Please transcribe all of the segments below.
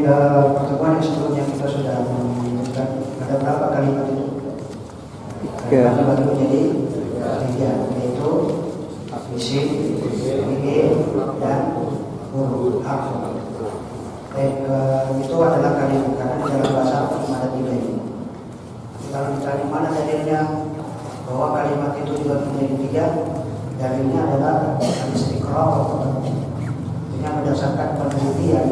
pertemuan yang sebelumnya kita sudah menyebutkan ada berapa kalimat itu? Kalimat itu jadi tiga, yaitu isim, fi'il, dan huruf harf. Itu adalah kalimat karena di dalam bahasa Arab cuma ada tiga ini. Kalau ditanya mana dalilnya bahwa kalimat itu juga menjadi tiga, dalilnya adalah al-istiqra'. Artinya berdasarkan penelitian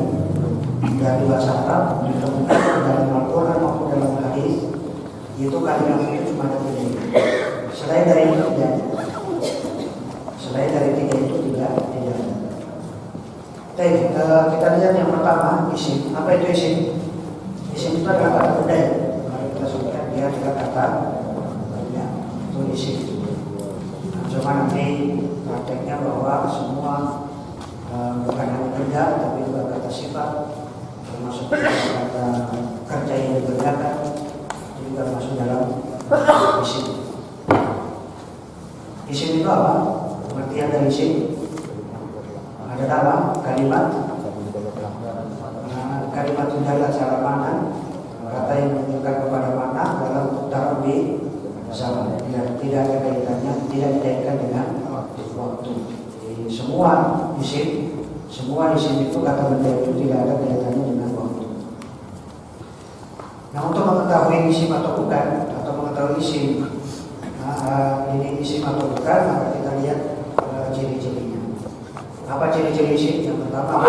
dari bahasa Arab ditemukan dalam Al-Quran maupun dalam hadis, yaitu kalimat itu cuma ada tiga ini. Selain dari tiga itu tidak ada. Kita lihat yang pertama, isim. Apa itu isim? Isim itu adalah kata benda. Mari kita sebutkan dia adalah kata benda. Itu isim. Cuma nanti prakteknya bahwa semua bukan hanya benda, tapi juga kata sifat, termasuk kata kerja yang dikerjakan, juga masuk dalam isim. Isim itu apa? Pengertian dari isim adalah apa? Kalimat dalam cara mana, kata yang menunjukkan kepada mana dalam taruh di zaman, tidak ada kaitannya, tidak dikaitkan dengan waktu. Jadi semua isim itu kata benda itu tidak ada kaitannya dengan waktu. Nah, untuk mengetahui isim atau bukan, atau mengetahui isim ini isim atau bukan, maka kita lihat ciri-cirinya. Apa ciri-ciri isim? Yang pertama,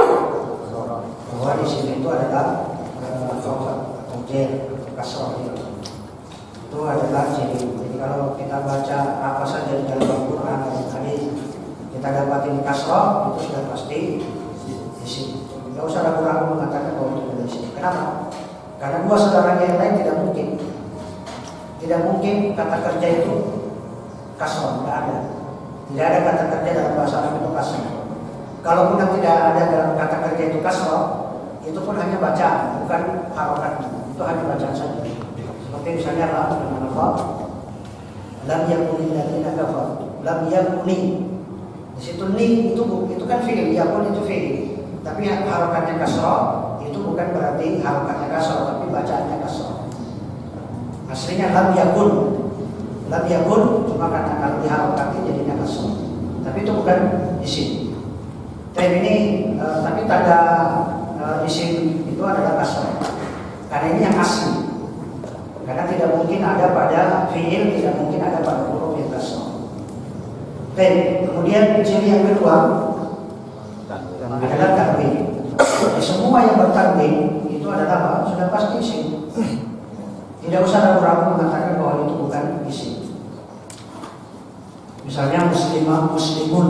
bahwa isim itu adalah atau jer, kasroh itu adalah ciri. Jadi kalau kita baca apa saja di dalam Al-Quran atau hadis, kita dapat ini kasroh, itu sudah pasti isim. Tidak usah ragu-ragu mengatakan bahwa itu adalah isim. Kenapa? Karena dua saudaranya yang lain tidak mungkin kata kerja itu kasroh, tidak ada. Tidak ada kata kerja dalam bahasa Arab itu kasroh. Kalaupun tidak ada dalam kata kerja itu kasroh, itu pun hanya bacaan, bukan harokat. Itu hanya bacaan saja. Seperti misalnya lam yakunil ladzina kafaru, lam yakuni. Di situ ni itu kan fi'il, yakun itu fi'il. Tapi harokatnya kasroh itu bukan berarti harokatnya kasroh, tapi bacaannya kasroh. Aslinya lam yakun cuma karena kalau diharokati jadinya kasroh. Tapi itu bukan isim. Tapi tanda isim itu adalah kasroh. Karena ini yang asli. Karena tidak mungkin ada pada fi'il, tidak mungkin ada pada huruf yang kasroh. Kemudian ciri yang kedua adalah tanwin. Jadi semua yang bertanwin itu adalah apa? Sudah pasti isim. Tidak usah ragu-ragu mengatakan bahwa itu bukan isim. Misalnya muslimah, muslimun,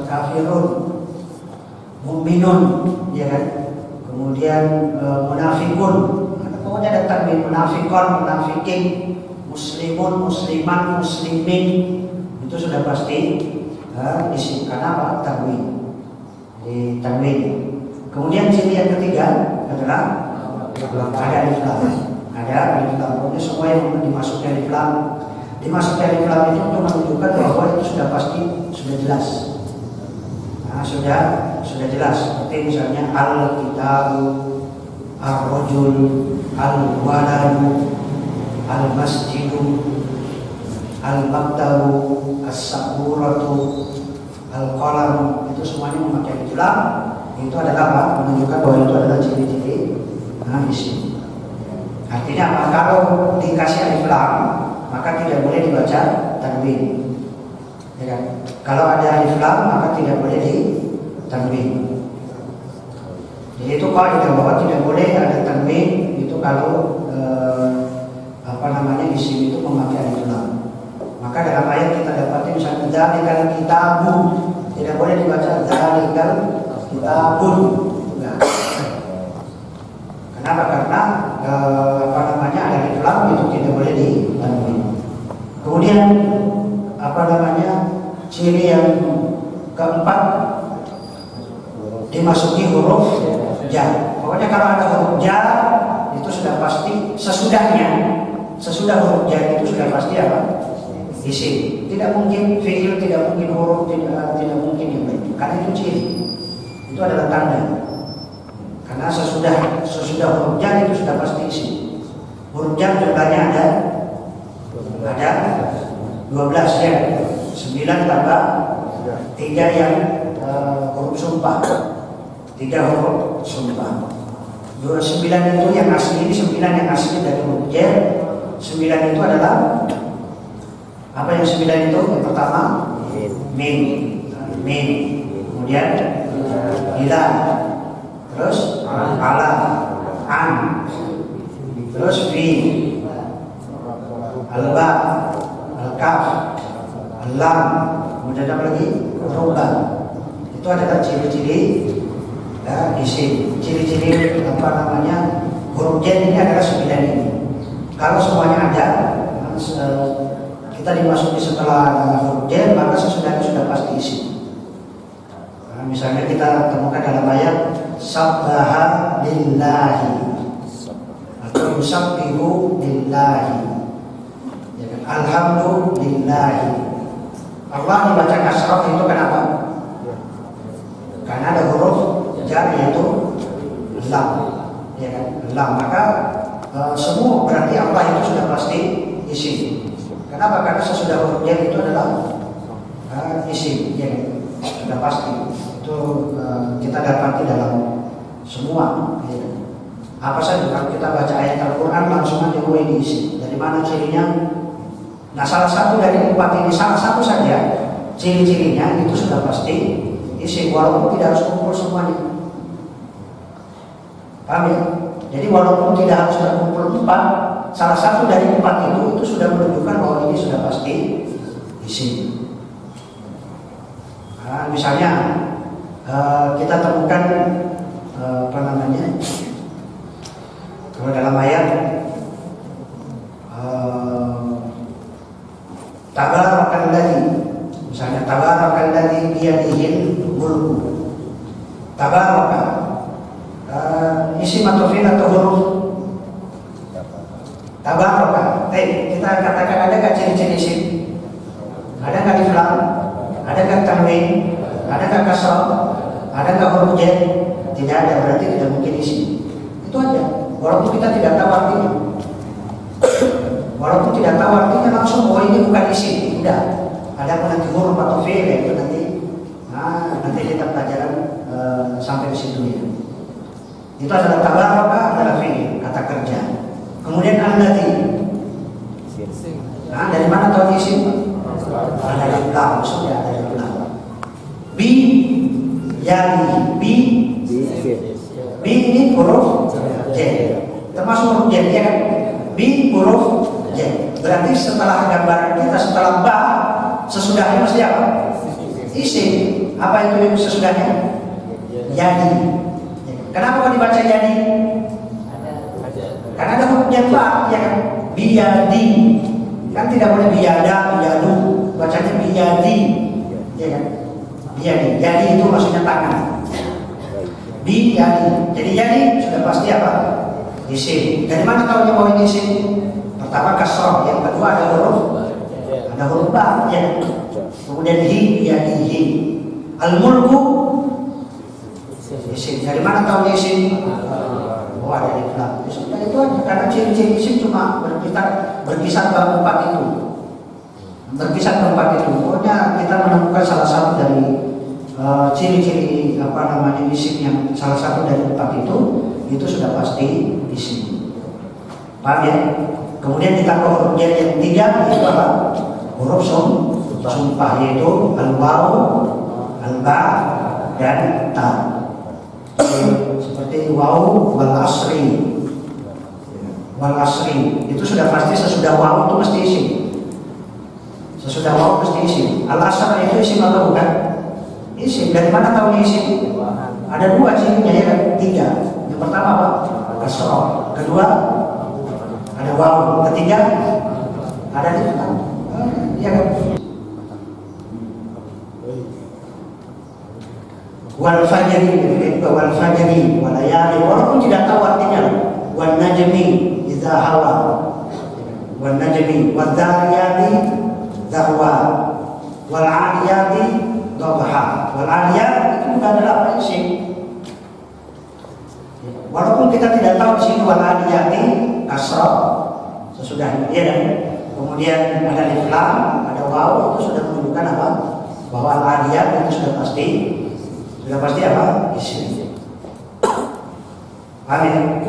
kafirun, mu'minun, ya kan? Kemudian munafikun, pokoknya ada tanwin, munafikon, munafikin, muslimun, musliman, muslimin, itu sudah pasti isim. Karena apa? Tanwin. Di tanwin. Kemudian ciri yang ketiga adalah ada alif lam. Ada alif lam. Pokoknya semua yang dimasukkan alif lam, dimasukkan alif lam itu untuk menunjukkan bahwa itu sudah pasti, sudah jelas. Nah, sudah jelas. Seperti misalnya al-kitabu, ar-rajul, al-waladu, al-masjidu, al-maktabu, as-saburatu, al-qalam, itu semuanya memakai alif lam. Itu adalah apa? Menunjukkan bahwa itu adalah ciri-ciri isim. Artinya apa? Kalau dikasih alif lam, maka tidak boleh dibaca tanwin. Ya kan? Kalau ada alif lam, maka tidak boleh ditanwin. Jadi itu kaidah bahwa tidak boleh ada tanwin itu kalau isim itu memakai alif lam. Maka dalam ayat kita dapati misalnya dzalikal kitabu, tidak boleh dibaca dzalikal kitabun. Kenapa? Karena ada alif lam itu tidak boleh ditanwin. Kemudian ciri yang keempat, dimasuki huruf jar. Pokoknya kalau ada huruf jar itu sudah pasti sesudah huruf jar itu sudah pasti apa? Isim. Tidak mungkin fi'il, tidak mungkin huruf, tidak mungkin yang lain. Karena itu ciri. Itu adalah tanda Karena sesudah huruf jar itu sudah pasti isim. Huruf jar jumlahnya ada 12 ya. 9 tambah 3 yang huruf sumpah. 3 huruf sumpah. 9 itu yang asli, 9 yang asli dari huruf jar. 9 itu adalah apa yang 9 itu? Yang pertama min. Kemudian ila, terus ala, an, terus fi, alba, al-kaf, al-lam, kemudian apa lagi? Roba. Itu adalah ciri-ciri isim. Ciri-ciri apa namanya? Huruf jar ini adalah 9 ini. Kalau semuanya ada, kita dimasuki setelah huruf jar, maka sesudahnya sudah pasti isim. Misalnya kita temukan dalam ayat sabbaha lillahi atau yusabbihu lillahi, ya kan? Alhamdulillahi. Allah dibaca kasrah itu kenapa? Karena ada huruf jar yaitu lam, ya kan? Lam, maka semua berarti Allah itu sudah pasti isim. Kenapa? Karena sesudah huruf jar itu adalah isim, ya kan? Sudah pasti. Itu kita dapati dalam semua ya. Apa saja kalau kita baca ayat Al-Quran langsung aja ini isi. Dari mana cirinya? Nah, salah satu dari 4 ini, salah satu saja ciri-cirinya itu sudah pasti isi, walaupun tidak harus kumpul semuanya. Paham ya? Jadi walaupun tidak harus terkumpul 4, salah satu dari 4 itu sudah menunjukkan bahwa ini sudah pasti isi. Nah, misalnya kita temukan apa namanya, kalau dalam ayat tabarakalladzi, misalnya tabarakalladzi biyadihil mulku. Tabaraka isim atau fi'il atau huruf? Tabaraka. Kita katakan, ada nggak ciri-ciri isim? Ada nggak alif lam? Ada nggak tanwin? Ada nggak kasrah? Ada nggak huruf jar? Tidak ada, berarti tidak mungkin isi. Itu aja. Walaupun kita tidak tahu artinya, walaupun tidak tahu artinya langsung bahwa ini bukan isi. Tidak. Ada pun nanti huruf atau fi'il itu nanti. Nanti kita pelajaran sampai di situ ya. Itu adalah tabaraka, adalah fi'il, kata kerja. Kemudian alladzi. Dari mana tahu isi? Dari lam, maksudnya dari lam. Bi yani bi ini huruf j, termasuk huruf j ya kan? Bi huruf j. Berarti setelah gambaran kita, setelah ba, sesudahnya mesti apa? Isim. Apa itu yang sesudahnya? Yani. Kenapa kok dibaca yani? Karena ada huruf j ba, ya kan? Biyadi. Kan tidak boleh biyada, biyadu. Bacanya biyadi, ya kan? Biyadi. Jadi itu maksudnya tangan. Biyadi. Jadi jadi sudah pasti apa? Isim. Dari mana tahunya bahwa ini isim? Pertama kasrah, yang kedua ada huruf ba, ya. Kemudian biyadihi. Al-mulku isim. Dari mana tahunya isim? Oh, ada di belakang. Sudah itu aja. Karena ciri-ciri isim cuma berkisar dalam 4 itu. Berkisar keempat itu, pokoknya kita menemukan salah satu dari ciri-ciri apa namanya isim yang salah satu dari 4 itu sudah pasti isim. Paham ya? Kemudian ditambah huruf jar yang 3 itu apa? Huruf sumpah, yaitu al-waw, al-ba, dan ta. Seperti waw wal asri. Wal asri itu sudah pasti, sesudah waw itu mesti isim. Sesudah waw mesti isim. Al-asr itu isim atau bukan? Isim. Dari mana tahu isim? Ada 2 cirinya ya kan? 3. Yang pertama apa? Kasrah. Kedua ada waw. Ketiga ada di depan. Ya kan? Wal fajri, wal fajri, wal layali. Walaupun tidak tahu artinya. Wan najmi idza hawa. Wan najmi wad dariyati darwa, wal adiyati dhabha. Wal adiyat itu bukan adalah apa isim. Walaupun kita tidak tahu di sini wal adiyati kasrah sesudahnya, ya kan? Kemudian ada alif lam, ada waw, itu sudah menunjukkan apa? Bahwa al adiyat itu sudah pasti apa? Isim. Paham ya?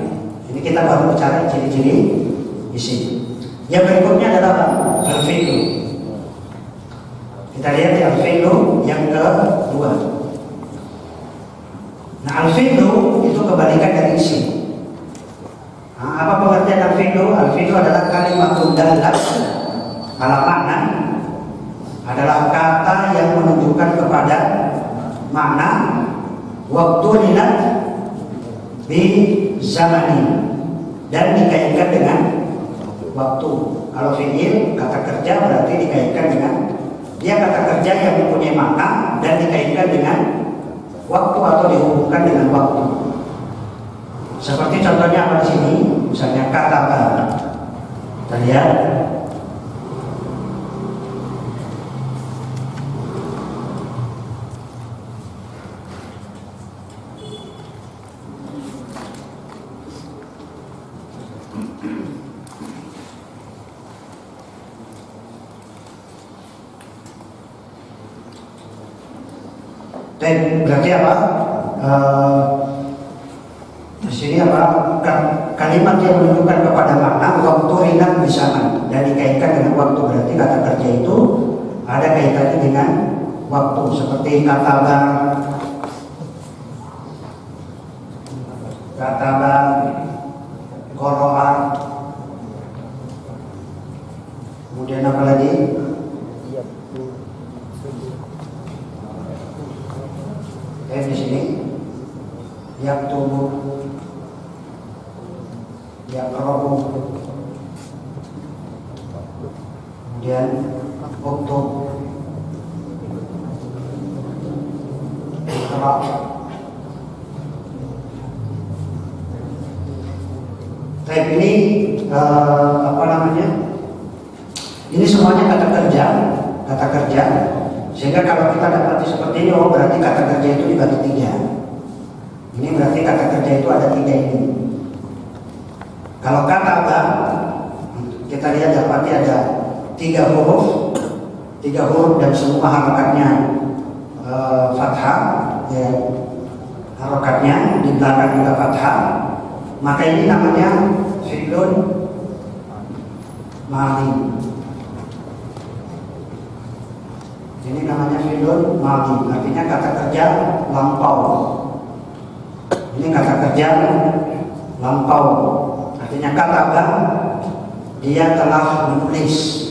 Ini kita baru bicara ciri-ciri isim. Yang berikutnya adalah al-fi'lu. Kita lihat al-fi'lu yang kedua. Nah, al-fi'lu itu kebalikan dari isim. Nah, apa pengertian al-fi'lu? Al-fi'lu adalah kalimatun dallah ala makna, adalah kata yang menunjukkan kepada makna waktu lihat di zamani dan dikaitkan dengan waktu. Kalau fi'il kata kerja berarti dikaitkan dengan dia kata kerja yang mempunyai makna dan dikaitkan dengan waktu atau dihubungkan dengan waktu. Seperti contohnya apa di sini? Misalnya kata apa? Kita lihat. Berarti apa? Di sini apa? Kalimat yang menunjukkan kepada makna waktu ringan bersama dan dikaitkan dengan waktu. Berarti kata kerja itu ada kaitannya dengan waktu. Seperti kataba, qara'a, kemudian apa lagi? Di sini yaktubu, yaqra'u, kemudian uktub, iqra'. Ini apa namanya? Ini semuanya kata kerja. Sehingga kalau kita dapati seperti ini, oh berarti kata kerja itu dibagi 3. Ini berarti kata kerja itu ada 3 ini. Kalau kata apa, kita lihat dapati ada 3 huruf dan semua harakatnya fathah, ya, harakatnya di belakang juga fathah. Maka ini namanya fi'lun madhi. Ini namanya fi'lun madhi, artinya kata kerja lampau. Ini kata kerja lampau, artinya kata apa? Dia telah menulis.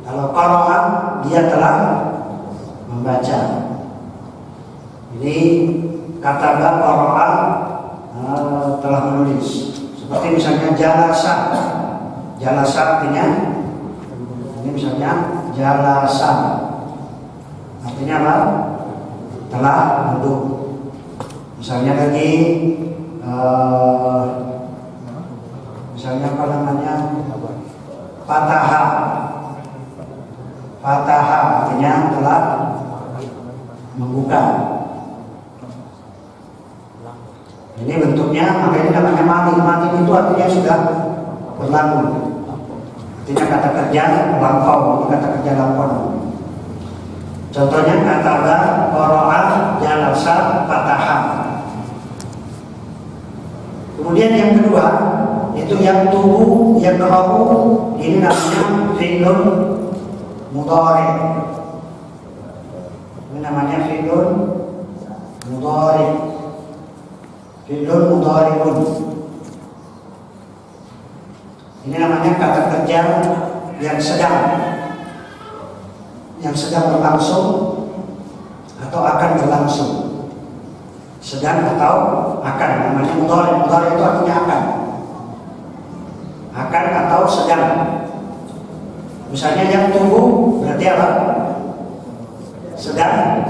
Kalau qara'a, dia telah membaca. Ini kata qara'a telah menulis. Seperti misalnya jalasa artinya, ini misalnya jalasa artinya apa? Telah duduk. Misalnya lagi misalnya apa namanya? Fataha artinya telah membuka. Ini bentuknya, makanya namanya mati itu artinya sudah berlaku. Artinya kata kerja lampau, ini kata kerja lampau. Contohnya kataba, qara'a, jalasa, fataha. Kemudian yang kedua itu yang tubuh, yang qra'u, ini namanya fi'lun mudhari. Ini namanya fi'lun mudhari. Fi'lun mudhari'un. Ini namanya kata kerja yang sedang berlangsung atau akan berlangsung. Sedang atau akan, namanya mudhari. Mudhari itu artinya akan atau sedang. Misalnya yang tunggu berarti apa? Sedang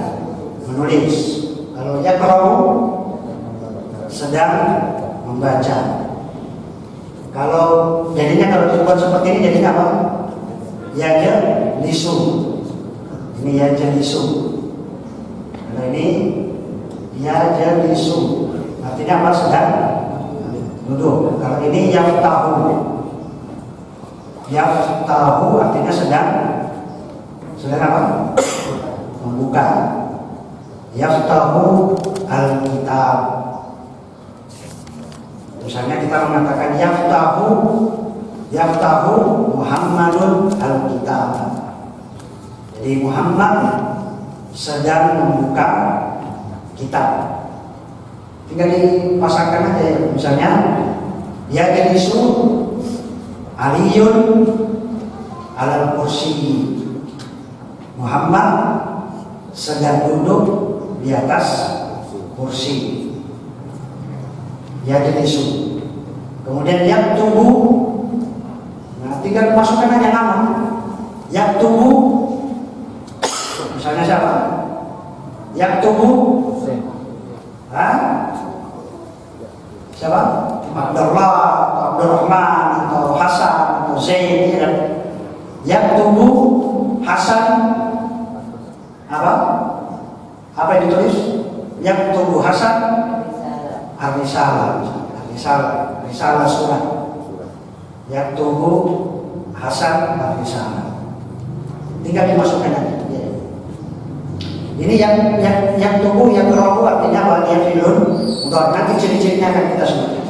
menulis. Kalau yaqra'u sedang membaca. Kalau dibuat seperti ini jadinya apa? Yajlisu. Ini yajlisu. Kalau ini yajlisu, artinya apa? Sedang duduk. Kalau ini yaftahu artinya sedang apa? Membuka. Yaftahu al-kitab. Misalnya kita mengatakan yaftahu Muhammadun al-kitab. Jadi Muhammad sedang membuka kitab. Tinggal dipasangkan aja ya. Misalnya yajlisu Aliyun alal kursi. Muhammad sedang duduk di atas kursi. Yajlisu. Kemudian yaktubu. Nah, tinggal masukkan aja nama. Yaktubu. Misalnya siapa? Yaktubu. Siapa? Abdullah atau Abdurrahman atau Hasan atau Zaid, ya kan? Yaktubu Hasan apa? Apa yang ditulis? Yaktubu Hasan Risalah surat. Yaktubu Hasan Risalah. Tinggal dimasukkan aja. Ini yang tunggu, yang kerohu artinya apa? Dia filun. Nanti ciri-cirinya akan kita sebutkan.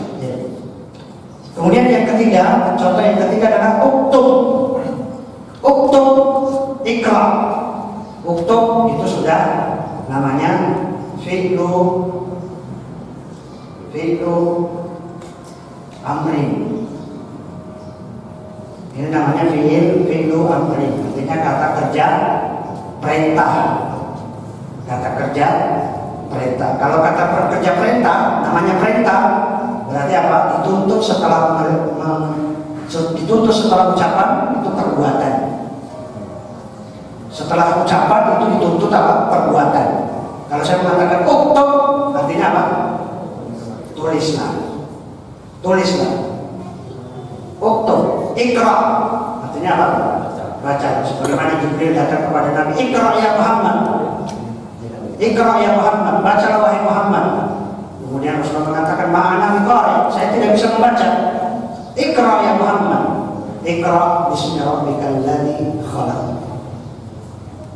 Kemudian yang ketiga, contoh yang ketiga adalah uktub ikra. Uktub itu sudah namanya fi'lu amrin. Ini namanya fi'lu amrin. Artinya kata kerja perintah. Kata kerja perintah. Kalau kata kerja perintah, namanya perintah, berarti apa? Dituntut setelah ucapan itu perbuatan. Setelah ucapan itu dituntut apa? Perbuatan. Kalau saya mengatakan uktub, artinya apa? Tulislah. Uktub, ikra, artinya apa? Baca. Sebagaimana Jibril datang kepada Nabi, ikra ya Muhammad. Ikra ya Muhammad, bacalah wahai Muhammad. Kemudian Rasulullah mengatakan, ma'ana biqari, saya tidak bisa membaca. Ikra ya Muhammad. Ikra bismi rabbikal ladzi khalaq.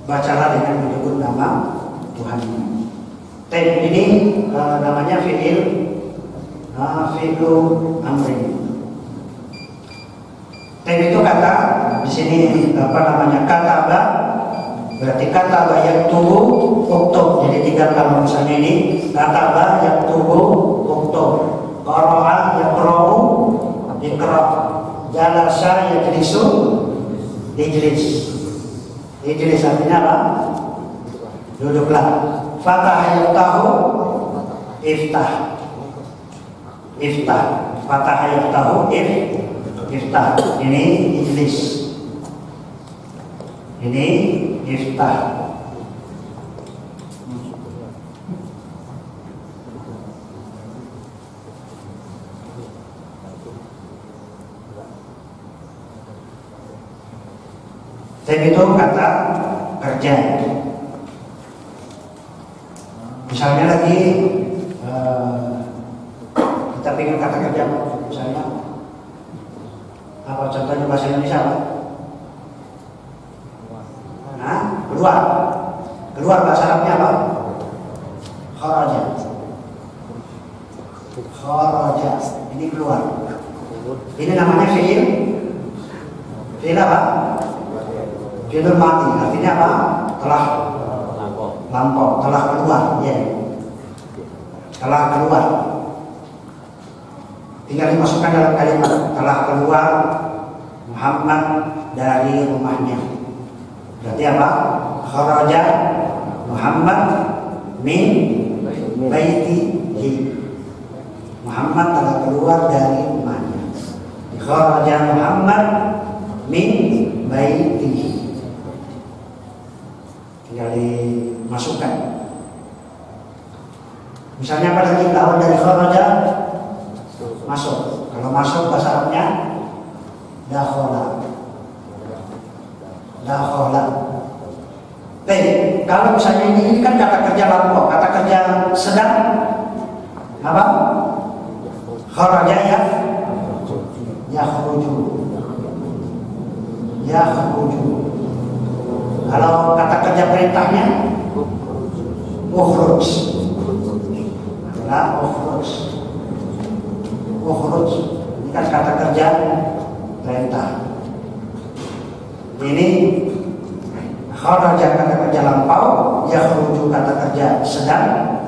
Bacalah dengan menyebut nama Tuhanmu. Ini namanya fi'lu amrin. Itu kata di sini namanya kataba. Berarti kata yaktubu uktub. Jadi tinggal kalau misalnya ini kata yaktubu uktub, qara'a yaqra'u iqra', jalasa yajlisu ijlis artinya apa? Duduklah. Fataha yaftahu iftah. Fataha yaftahu iftah. Ini ijlis. Ini iftah. Tapi itu kata kerja. Misalnya lagi kita pengen kata kerja, misalnya apa contohnya bahasa Indonesia apa? Keluar bahasa Arabnya apa? Kharaja. Ini keluar. Ini namanya fi'il apa? Fi'il mati. Artinya apa? Telah lampau, telah keluar, ya. Telah keluar. Tinggal dimasukkan dalam kalimat telah keluar Muhammad dari rumahnya. Berarti apa? Kharaja Muhammad min baitihi. Muhammad telah keluar dari rumahnya. Kharaja Muhammad min baitihi. Tinggal dimasukkan. Misalnya apa lagi lawan dari kharaja? Masuk. Kalau masuk bahasa Arabnya dakhala. Baik, kalau misalnya ini kan kata kerja lampau, kata kerja sedang apa? Kharaja ya, yakhruju. Yakhruju. Kalau kata kerja perintahnya ukhruj. Adalah ukhruj. Ukhruj. Ini kan kata kerja perintah. Ini kharaja kata kerja lampau, yakhruju kata kerja sedang,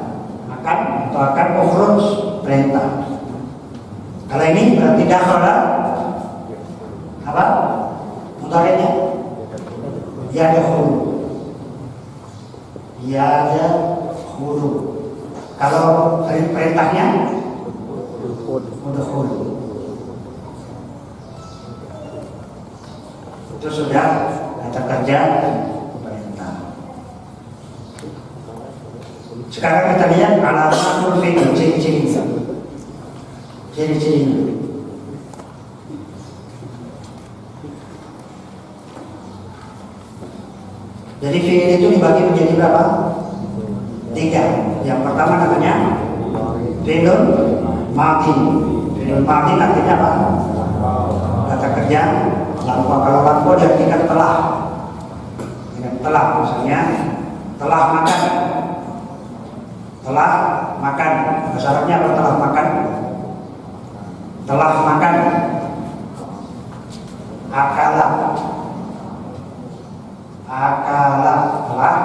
akan atau akan, ukhruj perintah. Kalau ini berarti dakhala apa? Mudhari'nya yadkhulu. Yadkhulu. Kalau perintahnya udkhulu. Itu sudah kata kerja perintah. Sekarang kita lihat alamatul fi'il, ciri-cirinya. Ciri-cirinya. Jadi fi'il itu dibagi menjadi berapa? 3. Yang pertama namanya fi'ilun madhi. Fi'ilun madhi artinya apa? Kata kerja lampau. Kalau lampau diartikan telah. Telah, misalnya telah makan. Telah makan. Bahasa Arabnya apa telah makan? Telah makan. Akala. Akala, telah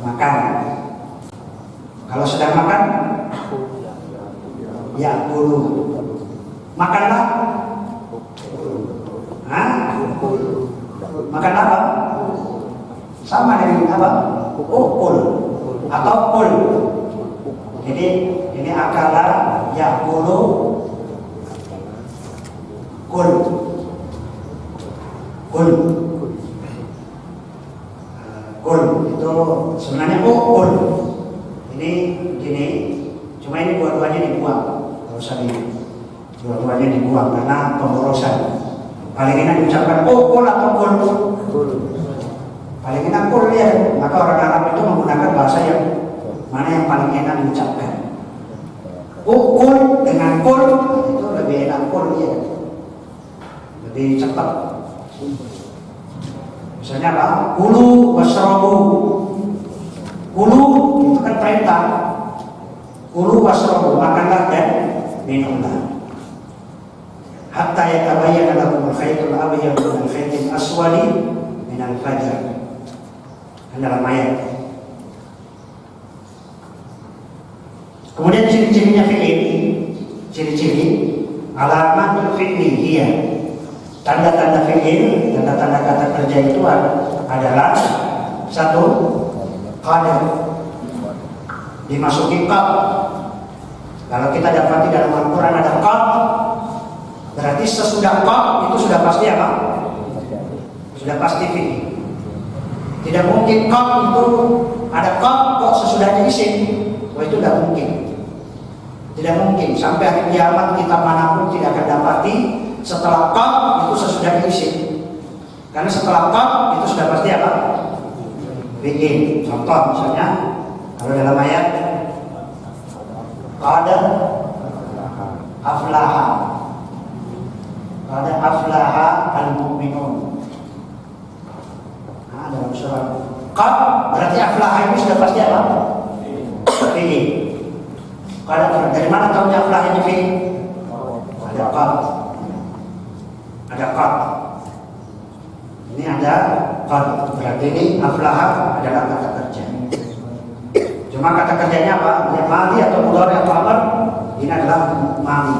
makan. Kalau sedang makan, ya kulu. Makanlah. Hah? Makan apa? Sama dengan apa? Ukul atau kul. Jadi ini akala, ya kulu, kul. Kul. Kul itu sebenarnya ukul. Ini gini, cuma ini dua-duanya dibuang. Kalau usah dua-duanya dibuang karena pemborosan. Paling enak diucapkan ukul atau kul. Paling enak kul ya. Maka orang Arab itu menggunakan bahasa yang mana yang paling enak diucapkan. Ukul dengan kul itu lebih enak kul ya. Lebih cepat. Misalnya apa? Kulu wasrobu. Kulu itu kan perintah. Kulu wasrobu, makanlah dan minumlah. Hatta yatabayyana lakum al-khaytul abyadu minal khaytil aswadi minal fajr. Dalam ayat. Kemudian ciri-cirinya fi'il. Ciri-ciri alamatul fi'liyah. Tanda-tanda fi'il, tanda-tanda kata kerja itu adalah satu, qad, dimasuki qad. Kalau kita dapati dalam Al-Quran ada qad, berarti sesudah qad itu sudah pasti apa? Sudah pasti fi'il. Tidak mungkin qad itu ada qad kok sesudahnya isim. Wah, itu tidak mungkin. Tidak mungkin. Sampai hari kiamat kita manapun tidak akan dapati setelah qad itu sesudah isim. Karena setelah qad itu sudah pasti apa? Fi'il. Contoh misalnya kalau dalam ayat qad aflaha. Qad aflaha al-mu'minun. Nah, dalam surat qad berarti aflaha ini sudah pasti apa? Fi'il. Qad dari mana tahunya aflaha ini fi'il? Ada qad. Ada qad. Ini ada qad. Berarti ini aflaha adalah kata kerja. Cuma kata kerjanya apa? Ya madhi atau mudhari atau amr. Ini adalah madhi.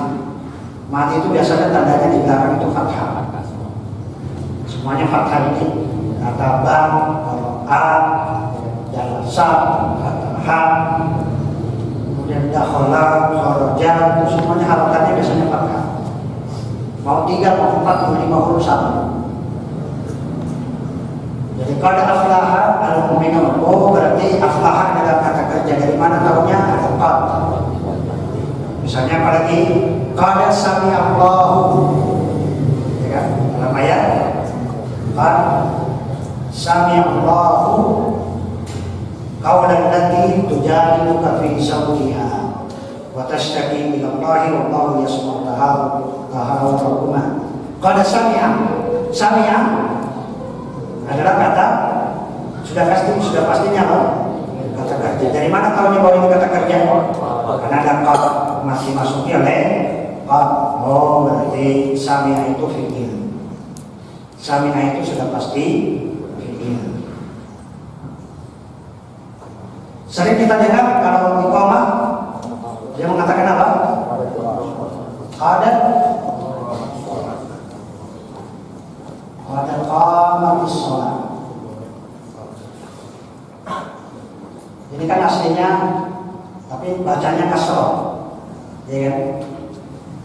Madhi itu biasanya tandanya di belakang itu fathah. Semuanya fathah ini. Kata bang, kata a, dalam sa, kata ha, kemudian dakhala, kharaja, itu semuanya harokannya biasanya fathah. Mau 3, mau 4, mau 5 huruf sama. Jadi qad aflaha al-mu'minun. Oh, berarti aflaha adalah kata kerja. Dari mana tahunya? Ada qad. Misalnya apalagi qad sami'allahu. Ya kan? Dalam ayat qad Sami'allahu qawlan lati tujadiluka fi zawjiha wa tashtaki ila Allahi wallahu yasma'u tahawurahuma. Qad sami'a adalah kata sudah pastinya apa? Kata kerja. Dari mana tahunya bahwa ini kata kerja? Karena ada qad masih masuki oleh qad. Oh, berarti sami'a itu fi'il. Sami'a itu sudah pasti fi'il. Sering kita dengar kalau iqamah dia mengatakan apa? Qad qamatis shalah. Ini kan aslinya, tapi bacanya kasroh, ya kan?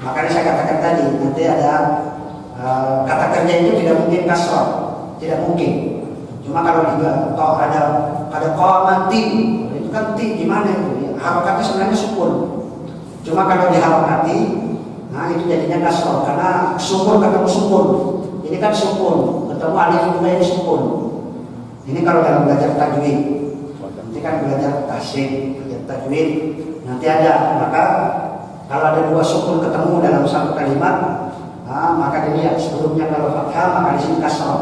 Makanya saya katakan tadi nanti ada kata kerja itu tidak mungkin kasroh, tidak mungkin. Cuma kalau juga kalau ada qamati, itu kan ti gimana itu? Harokatnya sebenarnya sukun. Cuma kalau diharokati, nah itu jadinya kasroh karena sukun ketemu sukun. Ini kan sukun, ketemu alif juga ini sukun. Ini kalau dalam belajar tajwid, nanti kan belajar tahsin, belajar tajwid, nanti ada. Maka kalau ada dua sukun ketemu dalam satu kalimat, nah, maka dilihat sebelumnya kalau fathah maka di sini kasroh,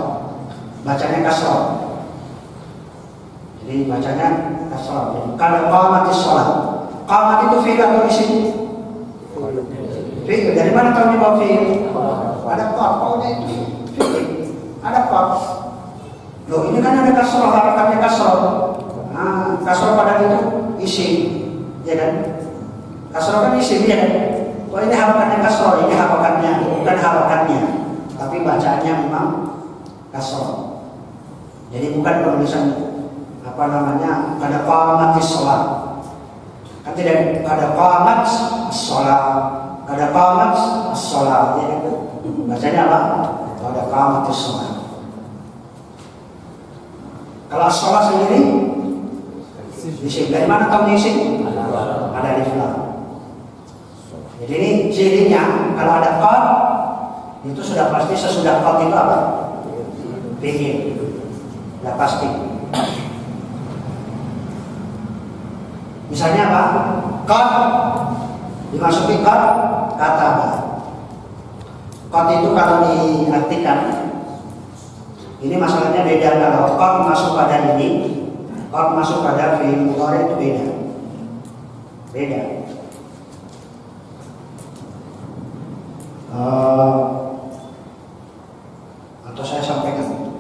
bacanya kasroh. Jadi bacanya kasroh. Jadi kalau qamatis shalah, qamat itu fi'il atau isim? Fi'il. Dari mana tahunya bahwa fi'il? Ada qad itu. Ada qad. Loh, ini kan ada kasroh, harokatnya kasroh. Nah, kasroh pada itu isim, ya kan? Kasroh kan isim, ya kan? Oh, ini harokatnya kasroh, ini harokatnya, bukan harokatnya, tapi bacaannya memang kasroh. Jadi bukan penulisan apa namanya? Ada qamatis shalah. Kan tidak ada qamat shalah, ada qamat shalah, ya kan? Bacanya apa? Ada qamatis shalah. Kalau sholat sendiri isim. Dari mana tahu isim? Ada alif lam. Jadi ini cirinya kalau ada qad itu sudah pasti sesudah qad itu apa? Fi'il. Sudah pasti. Misalnya apa? Qad dimasuki qad kata apa? Qad itu kalau diartikan, ini masalahnya beda. Kalau qad masuk pada ini, qad masuk pada fi'il mudhari itu beda. Beda. Atau saya sampaikan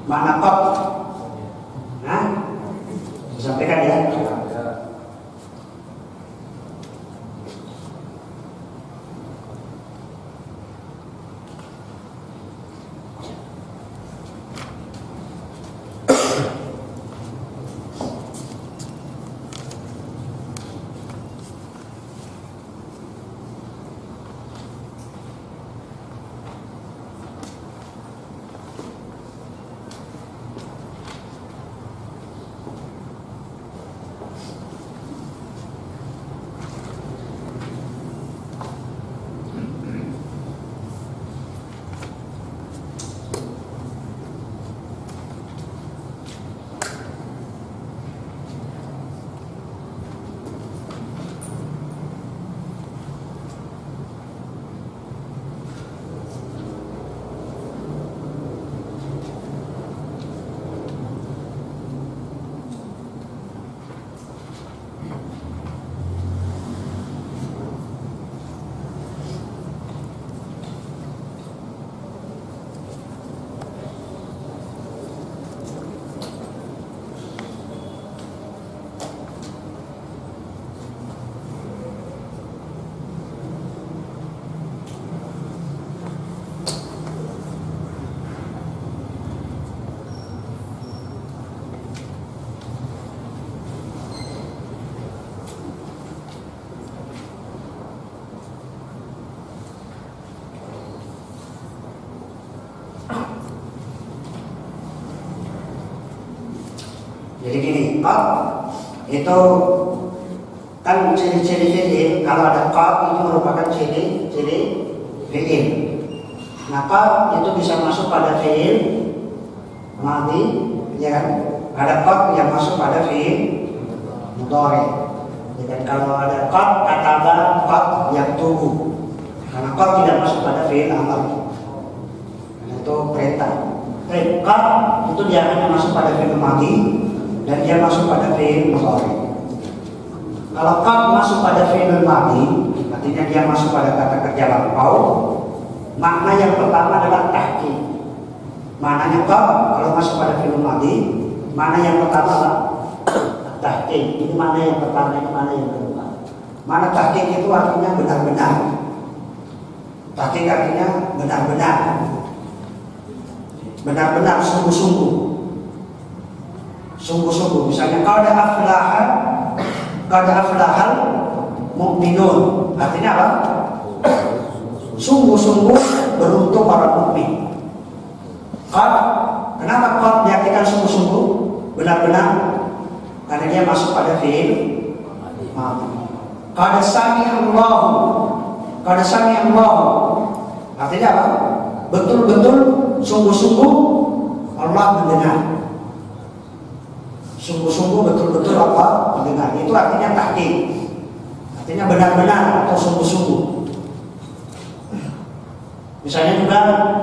makna qad. Nah, disampaikan ya. Jadi gini, qad itu kan ciri-ciri fi'il. Kalau ada qad itu merupakan ciri fi'il. Nah, qad itu bisa masuk pada fi'il madi, ya kan? Ada qad yang masuk pada fi'il mudhari. Jadi kalau ada qad kataba, qad yaktubu. Karena qad tidak masuk pada fi'il amr. Itu perintah. Qad itu dia hanya masuk pada fi'il madi dan dia masuk pada fi'il mudhari. Kalau qad masuk pada fi'il madi, artinya dia masuk pada kata kerja lampau. Makna yang pertama adalah tahqiq. Maknanya qad kalau masuk pada fi'il madi, makna yang pertama adalah tahqiq. Ini makna yang pertama, ini makna yang kedua. Makna tahqiq itu artinya benar-benar. Tahqiq artinya benar-benar. Benar-benar, sungguh-sungguh. Sungguh-sungguh. Misalnya qad aflahal mu'minun. Artinya apa? Sungguh-sungguh beruntung orang mukmin. Qad, kenapa qad diartikan sungguh-sungguh? Benar-benar. Karena dia masuk pada fi'il madi. Qad sami'allahu. Qad sami'allahu. Artinya apa? Betul-betul sungguh-sungguh Allah mendengar. Sungguh-sungguh betul-betul Allah mendengar. Itu artinya tahqiq. Artinya benar-benar atau sungguh-sungguh. Misalnya juga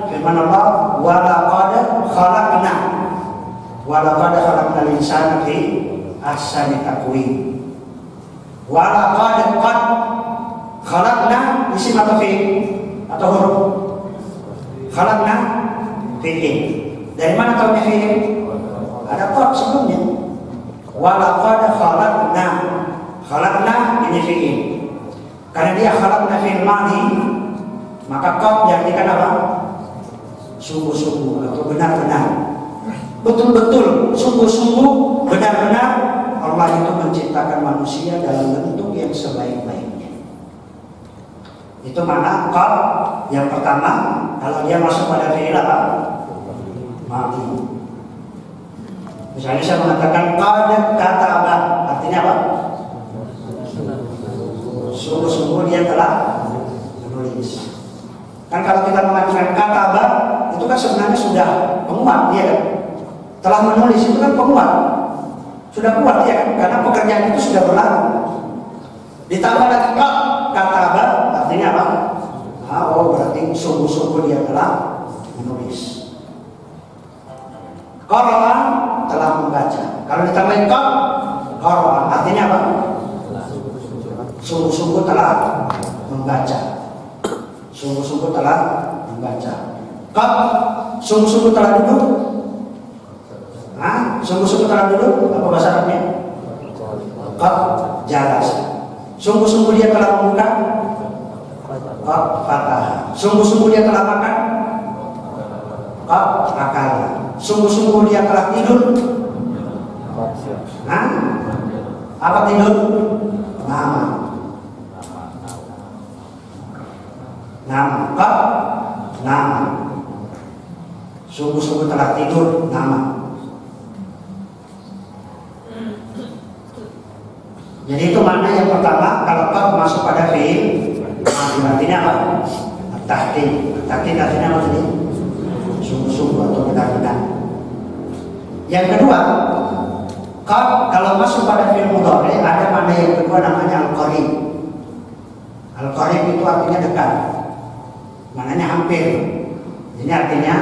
firman Allah, wa laqad khalaqna. Wa laqad khalaqnal insana fi ahsani taqwim. Wa laqad qad khalaqna isim atau fi'il atau huruf? Khalaqna fi'il. Dari mana tahunya fi'il? Ada qad sebelumnya. Wa laqad khalaqna. Khalaqna ini fi'il. Karena dia khalaqna fi'il madi, maka qad diartikan apa? Sungguh-sungguh atau benar-benar. Betul-betul, sungguh-sungguh, benar-benar Allah itu menciptakan manusia dalam bentuk yang sebaik-baiknya. Itu makna qad yang pertama. Kalau dia masuk pada fi'il apa? Madi. Misalnya saya mengatakan qad kataba, artinya apa? Sungguh-sungguh dia telah menulis. Kan kalau kita mengatakan kataba, itu kan sebenarnya sudah penguat, ya kan? Telah menulis itu kan penguat, sudah kuat, ya kan? Karena pekerjaan itu sudah berlalu. Ditambah lagi kataba, artinya apa? Oh, berarti sungguh-sungguh dia telah menulis. Qara'a telah membaca. Kalau ditambahin qara'a, artinya apa? Sungguh-sungguh telah membaca. Sungguh-sungguh telah membaca. Sungguh-sungguh telah duduk. Sungguh-sungguh telah duduk. Apa bahasa Arabnya? Jalas. Sungguh-sungguh dia telah membuka. Fatah. Sungguh-sungguh dia telah makan. Akal. Sungguh-sungguh dia telah tidur. Apa tidur? Nama. Sungguh-sungguh telah tidur. Nama. Jadi itu makna yang pertama. Kalau qad masuk pada fi'il, artinya apa? Tahqiq. Tahqiq artinya apa tadi? Sungguh-sungguh atau benar-benar. Yang kedua, qad kalau masuk pada fi'il mudhari, ada makna yang kedua namanya al-qarib. Al-qarib itu artinya dekat. Maknanya hampir. Ini artinya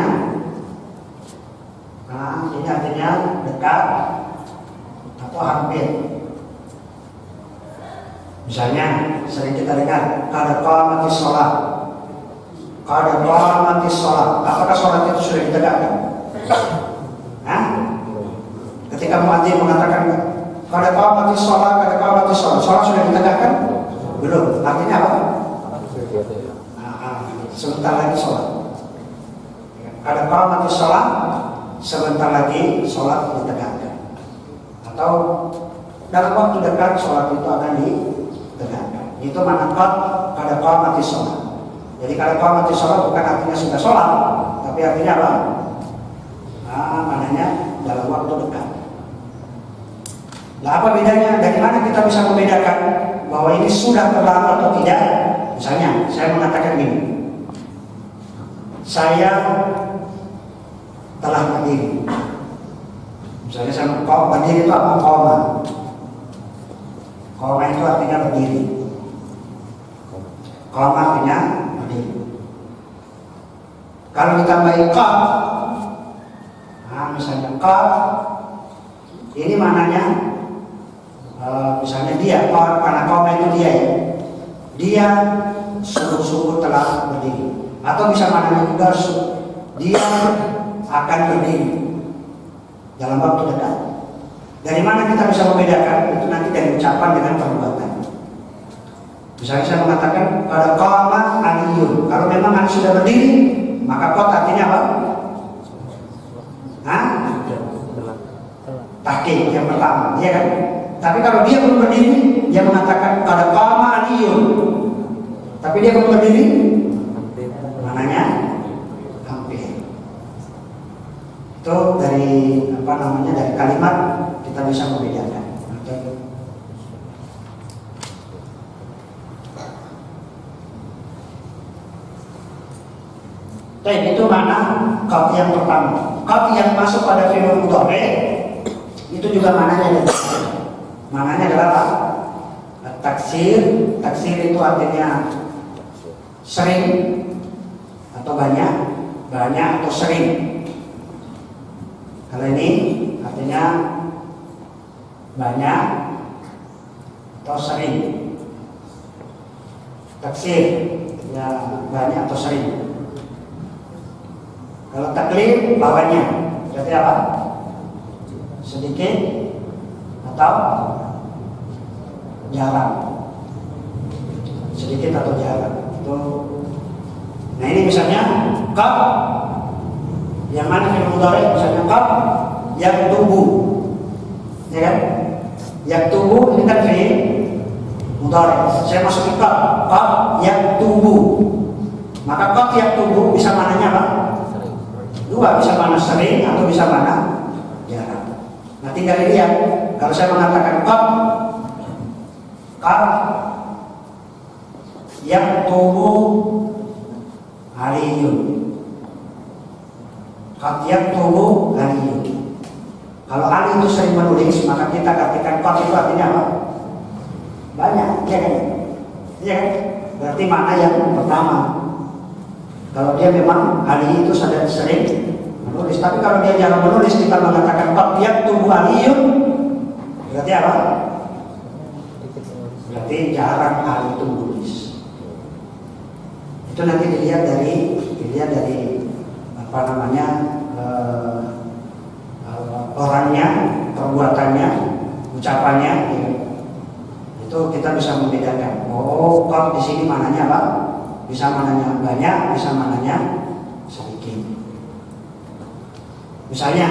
dekat atau hampir. Misalnya sering kita dengar qad qamatis shalah. Qad qamatis shalah. Apakah sholat itu sudah ditegakkan? Ketika muadzin mengatakan qad qamatis shalah, sholat sudah ditegakkan? Belum. Artinya apa? Sebentar lagi sholat. Qad qamatis shalah, sebentar lagi sholat ditegakkan. Atau dalam waktu dekat sholat itu akan ditegakkan. Itu makna qad qamatis shalah. Jadi qad qamatis shalah bukan artinya sudah sholat, tapi artinya apa? Maknanya dalam waktu dekat. Nah, apa bedanya? Dari mana kita bisa membedakan bahwa ini sudah berlalu atau tidak? Misalnya, saya mengatakan gini, saya telah berdiri. Misalnya sama berdiri itu apa? Koma. Koma itu artinya berdiri. Koma artinya berdiri. Kalau ditambahin qaf, nah misalnya qaf, ini maknanya misalnya dia, karena koma itu dia ya. Dia sungguh-sungguh telah berdiri. Atau bisa maknanya juga dia akan berdiri dalam waktu dekat. Dari mana kita bisa membedakan? Itu nanti dari ucapan dengan perbuatan. Misalnya saya mengatakan pada qama aliyun, kalau memang Ali sudah berdiri, maka qad artinya apa? Hah? Tahqiq yang pertama, iya kan? Tapi kalau dia belum berdiri, dia mengatakan pada qama aliyun, tapi dia belum berdiri, maknanya hampir. Itu dari apa namanya, dari kalimat kita bisa membedakan. Baik, itu mana qad yang pertama. Qad yang masuk pada fi'il mudhari itu juga mananya ada. Mananya adalah apa? Taksir. Taksir itu artinya sering atau banyak, banyak atau sering. Kalau ini artinya banyak atau sering. Taksir ya banyak atau sering. Kalau taklif lawannya berarti apa? Sedikit atau jarang. Sedikit atau jarang. Itu. Nah ini misalnya qaf yang mana fi'il mudhari, misalnya qaf yang tubuh, ya kan? Yang tubuh ini kan fi'il mudhari. Saya masuk ke qaf yang tubuh. Maka qaf yang tubuh bisa mananya apa? Dua, bisa mana sering atau bisa mana jarang. Nah tinggal dilihat. Kalau saya mengatakan qaf yang tubuh aliyun, qaf yang tubuh aliyun. Kalau Ali itu sering menulis, maka kita katakan qaf itu artinya apa? Banyak, ya kan? Ya kan? Berarti mana yang pertama? Kalau dia memang Ali itu sadar sering menulis, tapi kalau dia jarang menulis, kita mengatakan qad yaktubu Aliyun, berarti apa? Berarti jarang Ali itu menulis. Itu nanti dilihat dari apa namanya orangnya, perbuatannya, ucapannya. Ya. Itu kita bisa membedakan. Oh, qad di sini mananya apa? Bisa mananya banyak, bisa mananya sedikit. Misalnya,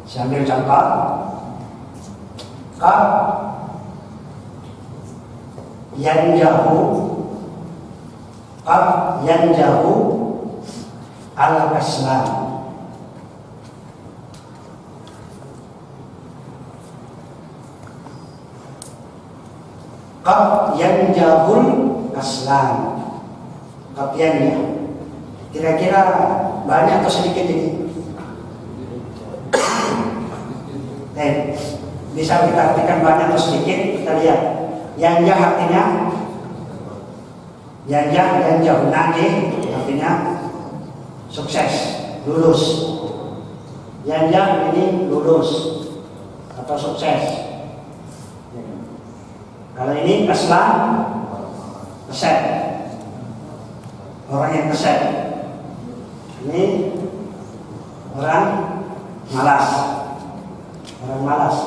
saya ambil contoh, qad yanjahu al-kaslan. Qad yanjahul kaslan. Kapiannya kira-kira banyak atau sedikit ini? Bisa kita artikan banyak atau sedikit. Kita lihat. Yanjah artinya yanjah najih artinya sukses, lulus. Yanjah ini lulus atau sukses. Kalau ini kaslan, keset, orang yang keset. Ini orang malas, orang malas.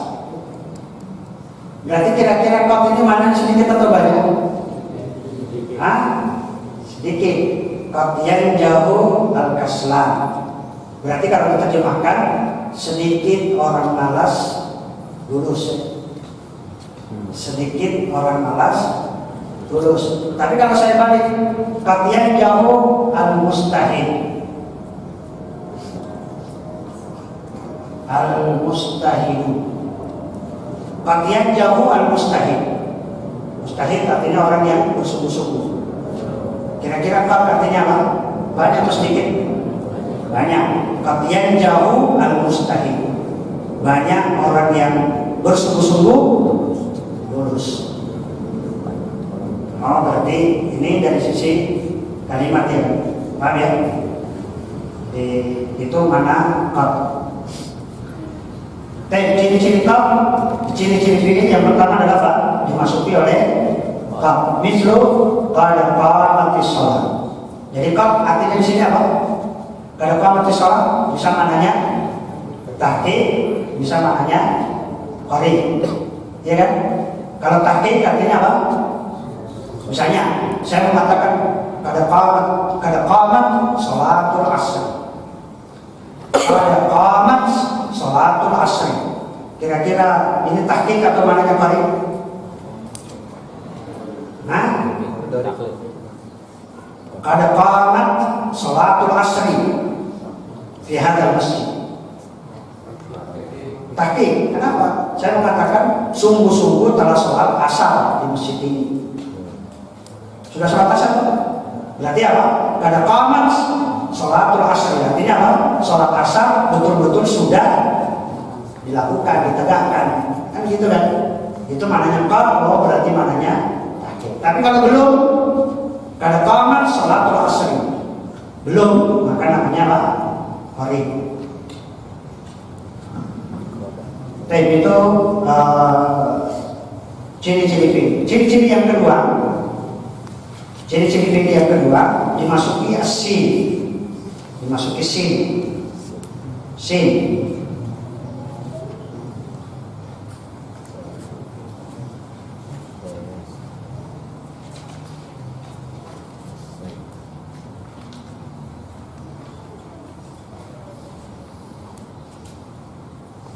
Berarti kira-kira qad ini mana sedikit atau banyak? Hah? Sedikit. Qad yanjahu al-kaslan. Berarti kalau kita terjemahkan, sedikit orang malas lulus. Sedikit orang malas lulus. Tapi kalau saya balik, qad yanjahu al-mustahil. Al-mustahil. Qad yanjahu al-mustahil. Mustahil artinya orang yang bersungguh-sungguh. Kira-kira qad artinya apa? Banyak atau sedikit? Banyak. Qad yanjahu al-mustahil. banyak orang yang bersungguh-sungguh lulus. Oh, berarti ini dari sisi kalimat ya, paham ya? Itu mana qad. Ciri-ciri qad, ciri-ciri fi'il yang pertama adalah apa? Dimasuki oleh qad. Mislu qad qamatis shalah. Jadi qad artinya di sini apa? Qad qamatis shalah bisa maknanya tahqiq, bisa maknanya qarib. Ya kan? Kalau tahqiq artinya apa? Misalnya saya mengatakan kada qamat sholatul asr. Kada qamat sholatul asr. Kira-kira ini tahqiq atau maknanya qarib? Nah, kada qamat sholatul asr fi hadzal masjid. Tahqiq. Kenapa? Saya mengatakan sungguh-sungguh telah sholat asar di masjid ini. Sudah sholat asar? Berarti apa? Kada qamat sholatul asr. Artinya apa? Sholat asar betul-betul sudah dilakukan, ditegakkan. Kan gitu kan? Itu maknanya qad, berarti maknanya tahqiq. Tapi kalau belum, kada qamat sholatul asr, belum, maka namanya apa? Qarib. Tapi itu ciri-ciri fi'il. Ciri-ciri yang kedua, ciri-ciri fi'il yang kedua dimasuki sin, dimasuki sin, sin.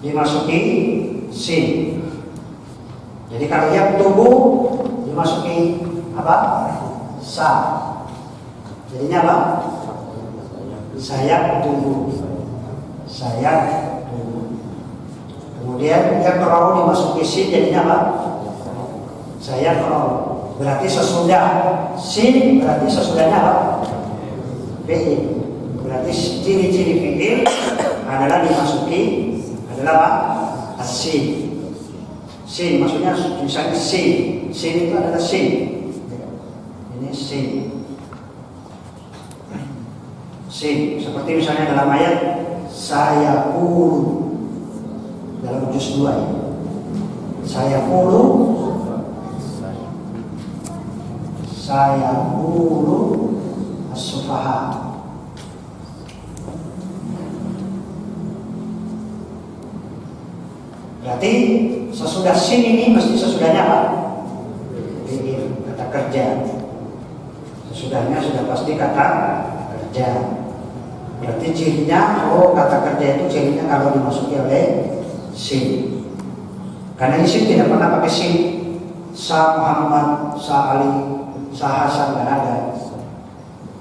Dimasuki sin. Jadi kalau yang tubuh dimasuki apa? Sa. Jadinya apa? Sayap tubuh. Sayap tubuh. Kemudian yang kerau dimasuki sin, jadinya apa? Sayap kerau. Berarti sesudah sin, berarti sesudahnya apa? Fi'il. Berarti ciri-ciri fi'il adalah dimasuki adalah apa? As-sin. Sin maksudnya misalnya sin. Sin itu adalah sin. Ini sin. Sin seperti misalnya dalam ayat saya qulu dalam juz 2 ya. Saya qulu as-sufaha. Berarti sesudah sin ini mesti sesudahnya apa? Fi'il, kata kerja. Sesudahnya sudah pasti kata kerja. Berarti cirinya, kata kerja itu cirinya kalau dimasuki oleh sin. Karena ini sin tidak pernah pakai sin. Sa Muhammad, sa Ali, sa Hasan, nggak ada.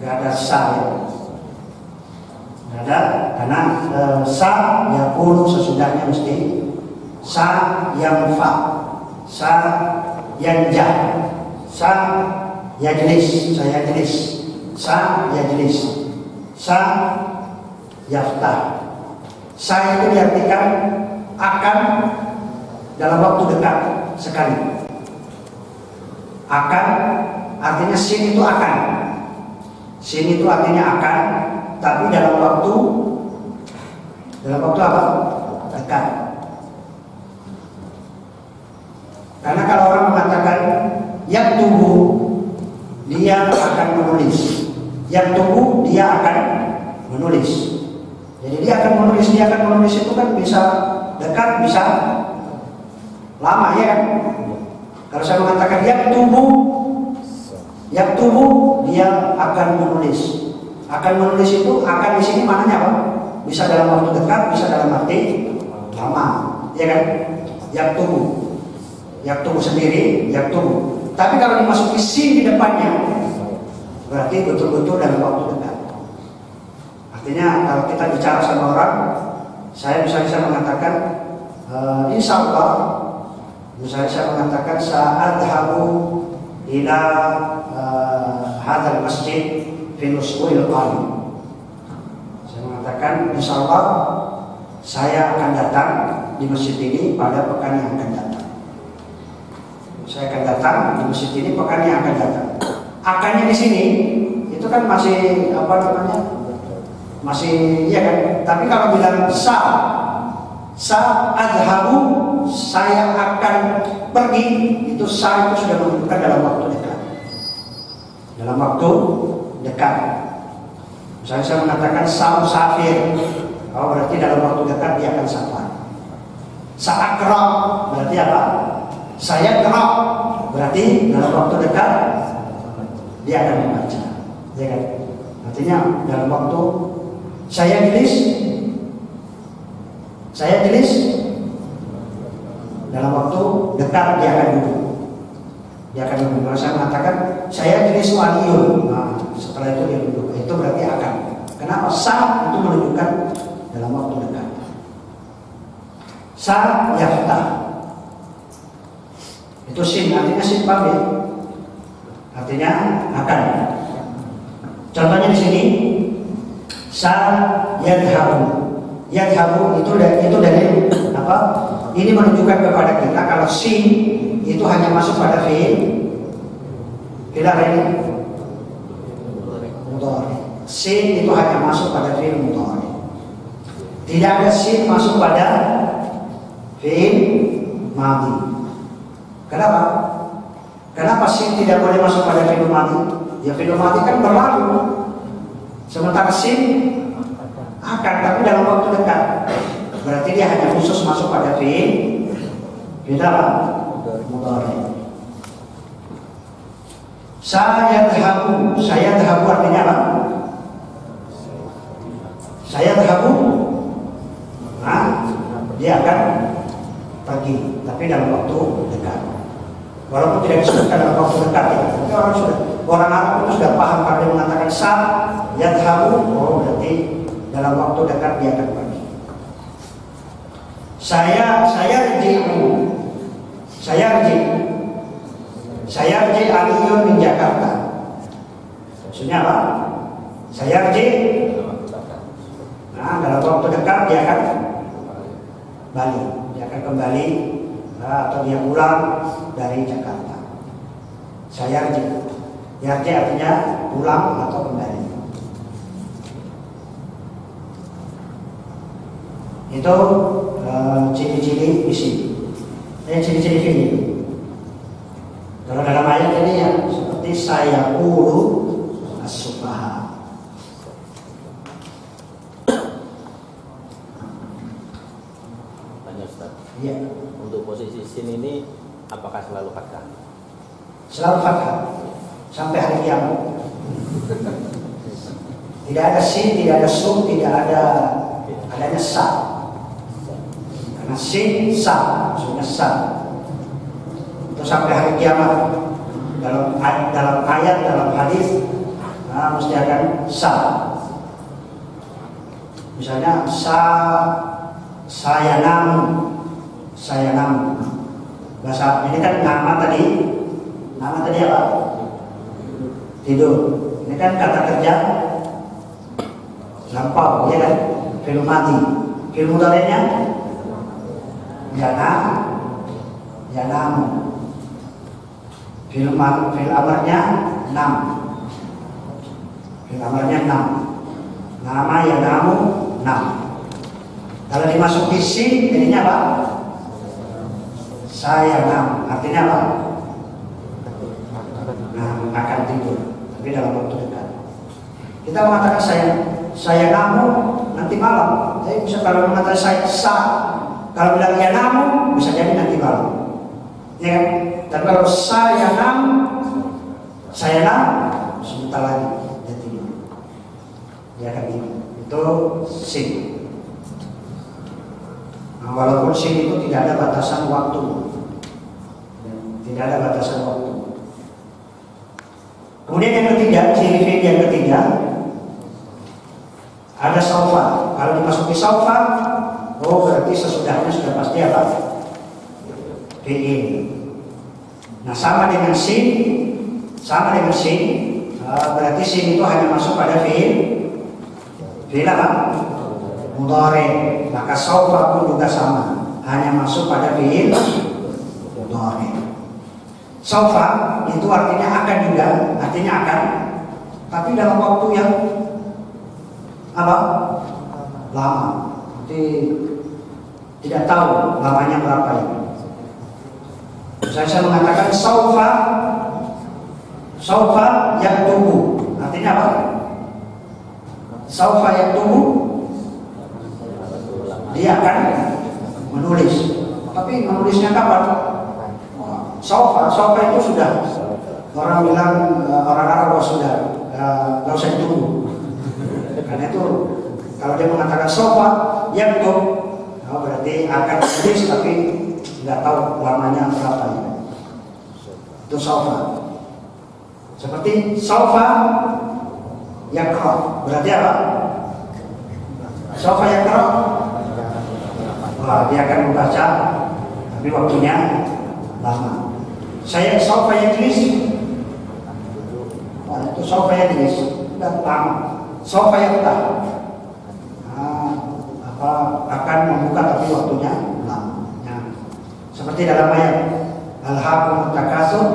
Nggak ada sa ya. Nggak ada, karena sa yaqulu sesudahnya mesti sa yanfa, sa yanjah, sa yajlis, saya yajlis, sa yajlis, sa yaftah. Sa itu diartikan akan dalam waktu dekat sekali. Akan artinya sin itu akan. Sin itu artinya akan, tapi dalam waktu apa? Dekat. Karena kalau orang mengatakan yang tubuh dia akan menulis, yang tubuh dia akan menulis. Jadi dia akan menulis itu kan bisa dekat, bisa lama ya kan. Kalau saya mengatakan yang tubuh dia akan menulis. Akan menulis itu akan di sini maknanya apa? Bisa dalam waktu dekat, bisa dalam arti lama, ya kan? Yang tubuh sendiri, yang tubuh. Tapi kalau dimasuki sin di depannya, berarti betul-betul dalam waktu dekat. Artinya kalau kita bicara sama orang, saya bisa mengatakan, insya Allah, misalnya saya mengatakan sa'adhabu ila hadzal masjid fi nusbu'il qadim. Saya mengatakan insya Allah saya akan datang di masjid ini pada pekan yang akan datang. Saya akan datang di masjid ini pekan yang akan datang. Akannya di sini itu kan masih apa namanya? Masih iya kan? Tapi kalau bilang adhabu, saya akan pergi, itu sa itu sudah menunjukkan dalam waktu dekat. Dalam waktu dekat. Misalnya saya mengatakan sa musafir, oh berarti dalam waktu dekat dia akan safar. Sa'akra berarti apa? Saya kerap berarti dalam waktu dekat dia akan membaca, ya kan? Artinya dalam waktu saya jelis dalam waktu dekat dia akan duduk. Dia akan duduk. Kalau saya mengatakan saya jelis waliyun, nah, setelah itu dia duduk. Itu berarti akan. Kenapa? Sa itu menunjukkan dalam waktu dekat. Sa yaftah. Itu sin, artinya sin pamit. Artinya akan. Contohnya di sini sa yadhabu. Yadhabu itu dari apa? Ini menunjukkan kepada kita kalau sin itu hanya masuk pada fi'il apa ini? Mudhari. Sin itu hanya masuk pada fi'il mudhari. Tidak ada sin masuk pada fi'il madhi. Kenapa? Kenapa sin tidak boleh masuk pada fi'il madhi? Ya fi'il madhi kan berlalu. Sementara sin akan, tapi dalam waktu dekat. Berarti dia hanya khusus masuk pada fi'il apa? Mudhari. Saya dhahabu artinya apa? Saya dhahabu. Nah, dia akan pergi, tapi dalam waktu dekat. Walaupun tidak disebutkan dalam waktu dekat ya. Tapi orang Arab itu sudah paham kalau dia mengatakan sa yadhabu, oh berarti dalam waktu dekat dia akan pergi. Saya rji Aliyun min Jakarta. Maksudnya apa? Saya rji. Nah, dalam waktu dekat dia akan balik. Dia akan kembali atau dia pulang dari Jakarta. Saya rji. Yarji artinya pulang atau kembali. Itu ciri-ciri isim. Ciri-ciri fi'il. Kalau dalam ayat ini ya seperti saya qulu as-sufaha. Tanya Ustaz. Iya. Untuk posisi sin ini apakah selalu fathah? Selalu fathah sampai hari kiamat. Tidak ada sin, tidak ada sum, tidak ada adanya sa. Karena sin sa, maksudnya sa. Itu sampai hari kiamat. Dalam ayat, dalam hadis, nah, mesti akan sa. Misalnya saya namu. Bahasa ini kan nama tadi apa? Tidur. Ini kan kata kerja lampau, ya kan? Fi'il madhi. Fi'il mudhari'nya yanamu. Fi'il amarnya nam. Nama yanamu nam. Kalau dimasuki sin jadinya apa? Saya nam. Artinya apa? Nah, akan tidur. Tapi dalam waktu dekat. Kita mengatakan saya namu nanti malam. Jadi bisa kalau mengatakan kalau bilang ya namu bisa jadi nanti malam. Ya kan? Tapi kalau saya nam sebentar lagi dia tidur. Dia akan tidur. Itu sin. Nah, walaupun sin itu tidak ada batasan waktu. Tidak ada batasan waktu. Kemudian yang ketiga, ciri fi'il yang ketiga ada saufa. Kalau dimasuki saufa, oh berarti sesudahnya sudah pasti apa? Fi'il. Nah sama dengan sin, berarti sin itu hanya masuk pada fi'il apa? Mudhari. Maka saufa pun juga sama, hanya masuk pada fiil mudhari. Saufa itu artinya akan juga, artinya akan, tapi dalam waktu yang apa? Lama. Jadi tidak tahu lamanya berapa ini. Saya mengatakan saufa yaktubu, artinya apa? Saufa yaktubu, dia akan menulis. Tapi menulisnya kapan? Saufa itu sudah orang bilang, orang Arab sudah nggak usah ditunggu. Karena itu kalau dia mengatakan saufa yaktub, berarti akan menulis tapi nggak tahu lamanya berapa ya. Itu saufa. Seperti saufa yaqra, berarti apa? Saufa yaqra, dia akan membaca tapi waktunya lama. Saya saufa yajlis, itu saufa yajlis dan lama. Saufa yaftah, akan membuka tapi waktunya lama. Seperti dalam ayat alhaakumut takatsur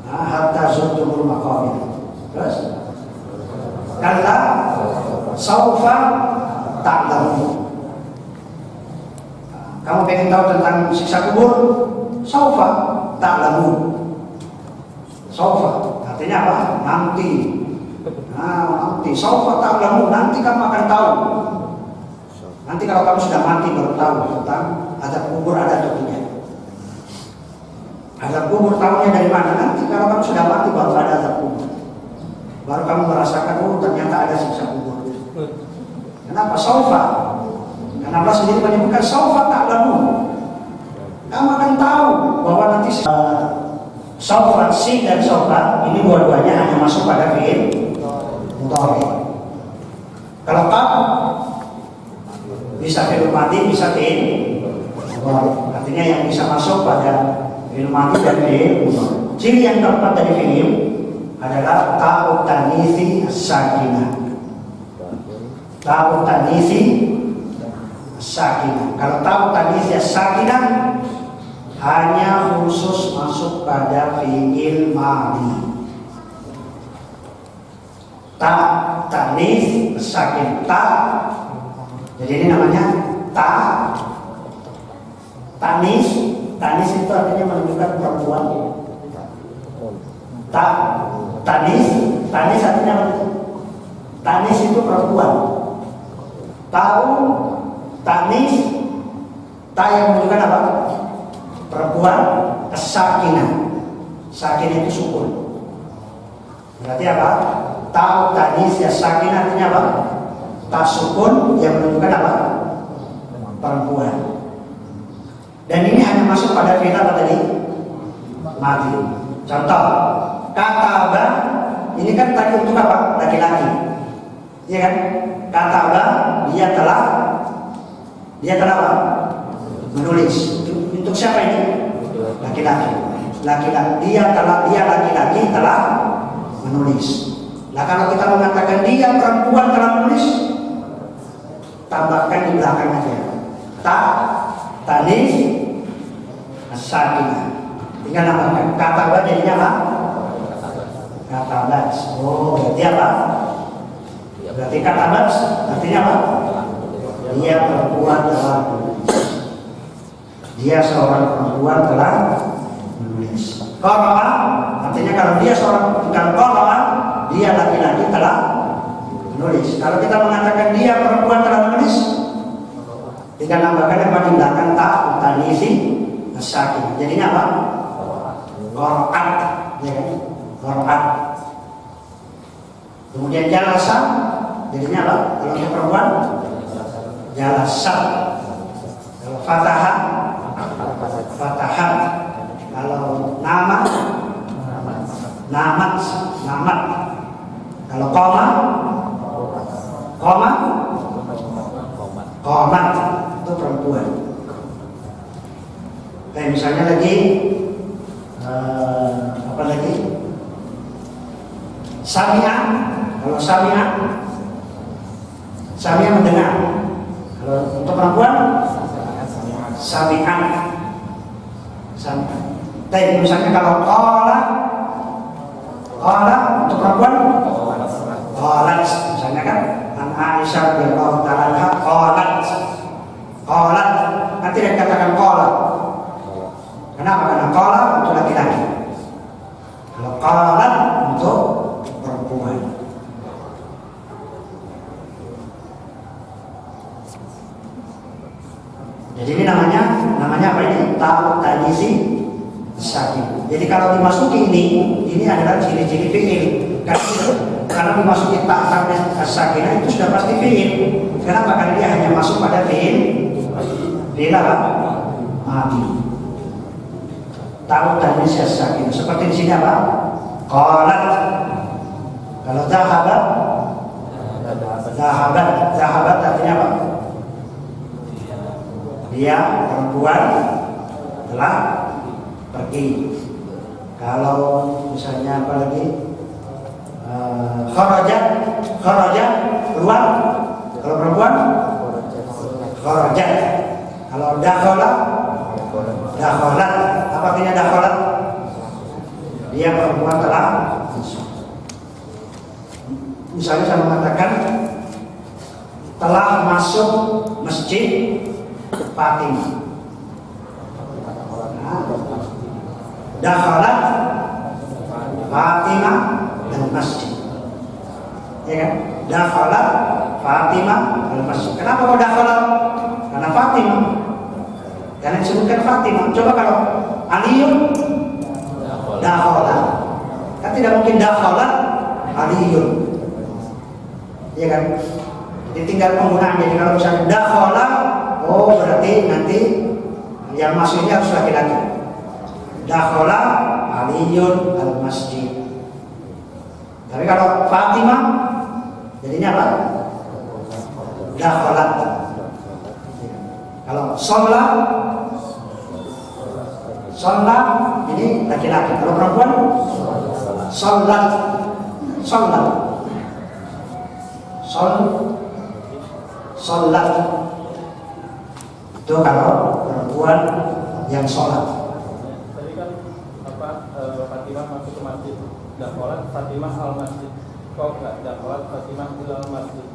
hatta zurtumul maqabir. Terus kalla saufa ta'lamun. Kamu pengen tahu tentang siksa kubur? Saufa ta'lamun. Saufa artinya apa? Nanti. Nanti saufa ta'lamun, nanti kamu akan tahu. Nanti kalau kamu sudah mati baru tahu tentang azab kubur ada atau tidak. Azab kubur tahunya dari mana? Nanti kalau kamu sudah mati baru ada azab kubur. Baru kamu merasakan, oh ternyata ada siksa kubur. Kenapa? Saufa. Karena Allah sendiri menyebutkan saufa ta'lamun. Kamu akan tahu bahwa nanti saufa, sin dan saufa ini dua-duanya hanya masuk pada fiil mudhari. Kalau kamu bisa fi'il madi, bisa fi'il mudhari. Artinya yang bisa masuk pada fi'il madi dan fi'il mudhari. Ciri yang keempat dari fi'il adalah ta'ut tanisi as-sakinah. Ta'ut tanisi as-sakinah. Kalau ta'ut tanisi as-sakinah hanya khusus masuk pada fi'il madi. Tanis as-sakin, jadi ini namanya tanis. Tanis itu artinya menunjukkan perempuan. Tanis artinya apa? Tanis itu perempuan. Tanis yang menunjukkan apa? Perempuan. Sakinah. Sakinah itu sukun. Berarti apa? Tanis ya sakinah artinya apa? Tasukun yang menunjukkan apa? Perempuan. Dan ini hanya masuk pada fi'il apa tadi? Madi. Contoh, kataba ini kan tadi untuk apa? Laki-laki. Iya kan? Kataba dia telah apa? Menulis. Untuk siapa ini? Laki-laki. Dia laki-laki telah menulis. Nah kalau kita mengatakan dia perempuan telah menulis, tambahkan di belakang aja. Tanis as-sakinah. Tinggal nambahkan. Kataba jadinya apa? Katabas. Oh, berarti apa? Berarti katabas artinya apa? Dia perempuan telah menulis. Dia seorang perempuan telah menulis. Qara'a artinya kalau dia seorang qara'a, dia laki-laki telah menulis. Kalau kita mengatakan dia perempuan telah menulis, tinggal nambahkan yang paling belakang tanisi as-sakinah. Jadinya apa? Qara'at, ya kan? Qara'at. Kemudian jalasa, jadinya apa? Kalau untuk perempuan, jalasa. Kalau fatahat, kalau namat. Kalau qomat itu perempuan. Kayak misalnya lagi apa lagi? Sami'a. Kalau sami'a mendengar. Kalau untuk perempuan sami'an. Tapi misalnya kalau qala untuk perempuan qalat, misalnya kan an Aisyah radhiyallahu ta'ala anha qalat nanti dia katakan qala. Kenapa? Karena qala untuk laki-laki, kalau qalat untuk perempuan. Jadi ini namanya apa ini? Ta'u ta'nisi sakin. Jadi kalau dimasuki ini adalah ciri-ciri fi'il. Karena dimasuki ta'u sakinah itu sudah pasti fi'il. Kenapa? Karena dia hanya masuk pada fi'il mati. Ta'u ta'nisi sakin. Seperti di sini apa? Qalat. Kalau zahabat artinya apa? Dia perempuan telah pergi. Kalau misalnya apa lagi? Kharaja keluar. Kalau perempuan kharajat. Kalau dakhalat apa artinya dakhalat? Dia perempuan telah masuk. Misalnya saya mengatakan telah masuk masjid Fatimah. Dakhalat Fatimah dan masjid. Ya kan? Dakhalat Fatimah dan masjid. Kenapa kok dakhalat? Karena Fatimah. Karena disebutkan Fatimah. Coba kalau Aliyun dakhalat. Kan tidak mungkin dakhalat Aliyun. Ya kan? Jadi tinggal penggunaan. Jadi kalau misalnya dakhalat, oh berarti nanti yang masuknya harus laki-laki. Dakhala Aliyun al-masjid. Tapi kalau Fatimah jadinya apa? Dakhalat. Kalau sholat ini laki-laki. Kalau perempuan sholat. Itu kalau perempuan yang sholat. Tadi kan Fatimah masuk ke masjid. Dakhalat Fatimah al masjid. Kok enggak dakhalat Fatimah ilal masjid?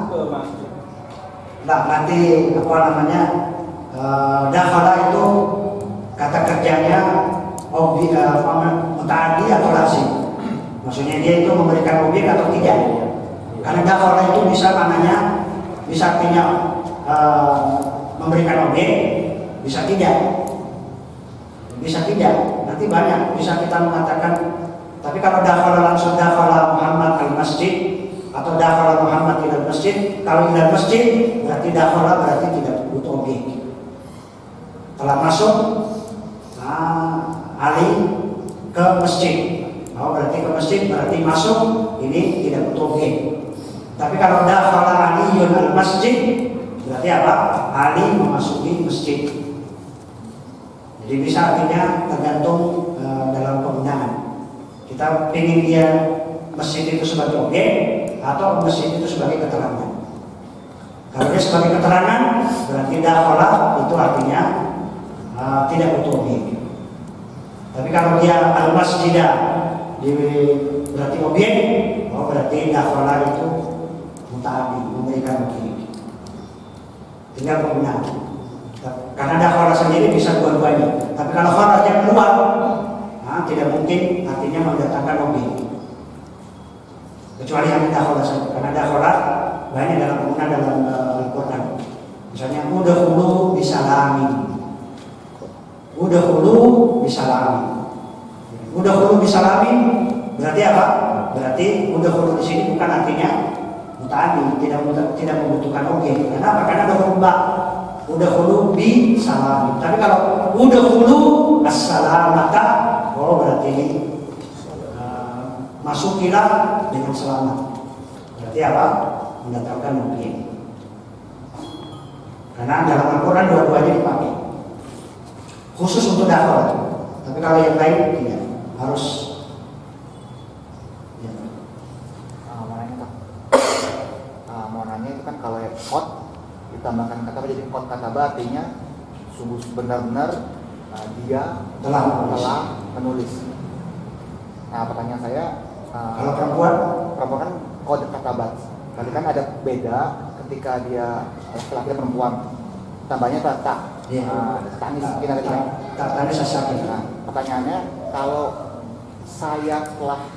Ke masjid. Nah, nanti apa namanya? Dakhala itu kata kerjanya mutaaddi atau lazim. Maksudnya dia itu memberikan objek atau tidak. Karena dakhala itu bisa maknanya, bisa artinya memberikan objek, bisa tidak. Nanti banyak bisa kita mengatakan. Tapi kalau dakhala langsung dakhala Muhammad al masjid atau dakhala Muhammad ilal masjid, kalau ilal masjid berarti dakhala berarti tidak butuh objek. Telah masuk Ali ke masjid. Oh, berarti ke masjid berarti masuk, ini tidak butuh objek. Tapi kalau dakhala Aliyun al masjid berarti apa? Ali memasuki masjid. Jadi bisa artinya tergantung dalam penggunaan. Kita ingin dia masjid itu sebagai objek atau masjid itu sebagai keterangan. Kalau dia sebagai keterangan berarti dakhala itu artinya tidak butuh objek. Tapi kalau dia al masjid berarti objek, oh berarti dakhala itu mutaaddi, memberikan objek. Tinggal penggunaan. Karena dakhala sendiri bisa dua-duanya. Tapi kalau kharaja keluar, tidak mungkin artinya mendatangkan objek. Kecuali hanya dakhala saja. Karena dakhala banyak dalam penggunaan dalam Al-Quran. Misalnya udkhulu bisalamin. Udkhulu bisalamin berarti apa? Berarti udkhulu di sini bukan artinya mutaaddi, tidak membutuhkan objek. Kenapa? Karena ada huruf ba. Udkhulu bi salamin. Tapi kalau udkhulu as-salamata, oh berarti masukilah dengan selamat. Berarti apa? Mendatangkan objek. Karena dalam Al-Quran dua-duanya dipakai. Khusus untuk dakhala. Tapi kalau yang lain tidak harus. Mau nanya itu kan kalau yang hot ditambahkan kata jadi kot kataba artinya sungguh benar-benar dia Telah menulis. Nah pertanyaan saya, Kalau perempuan kan kode katabat. Berarti kan ada beda ketika dia laki-laki dan perempuan. Tambahnya tak. Iya. Tanis mungkin ada kan? Tanis sasaki. Nah, pertanyaannya kalau saya telah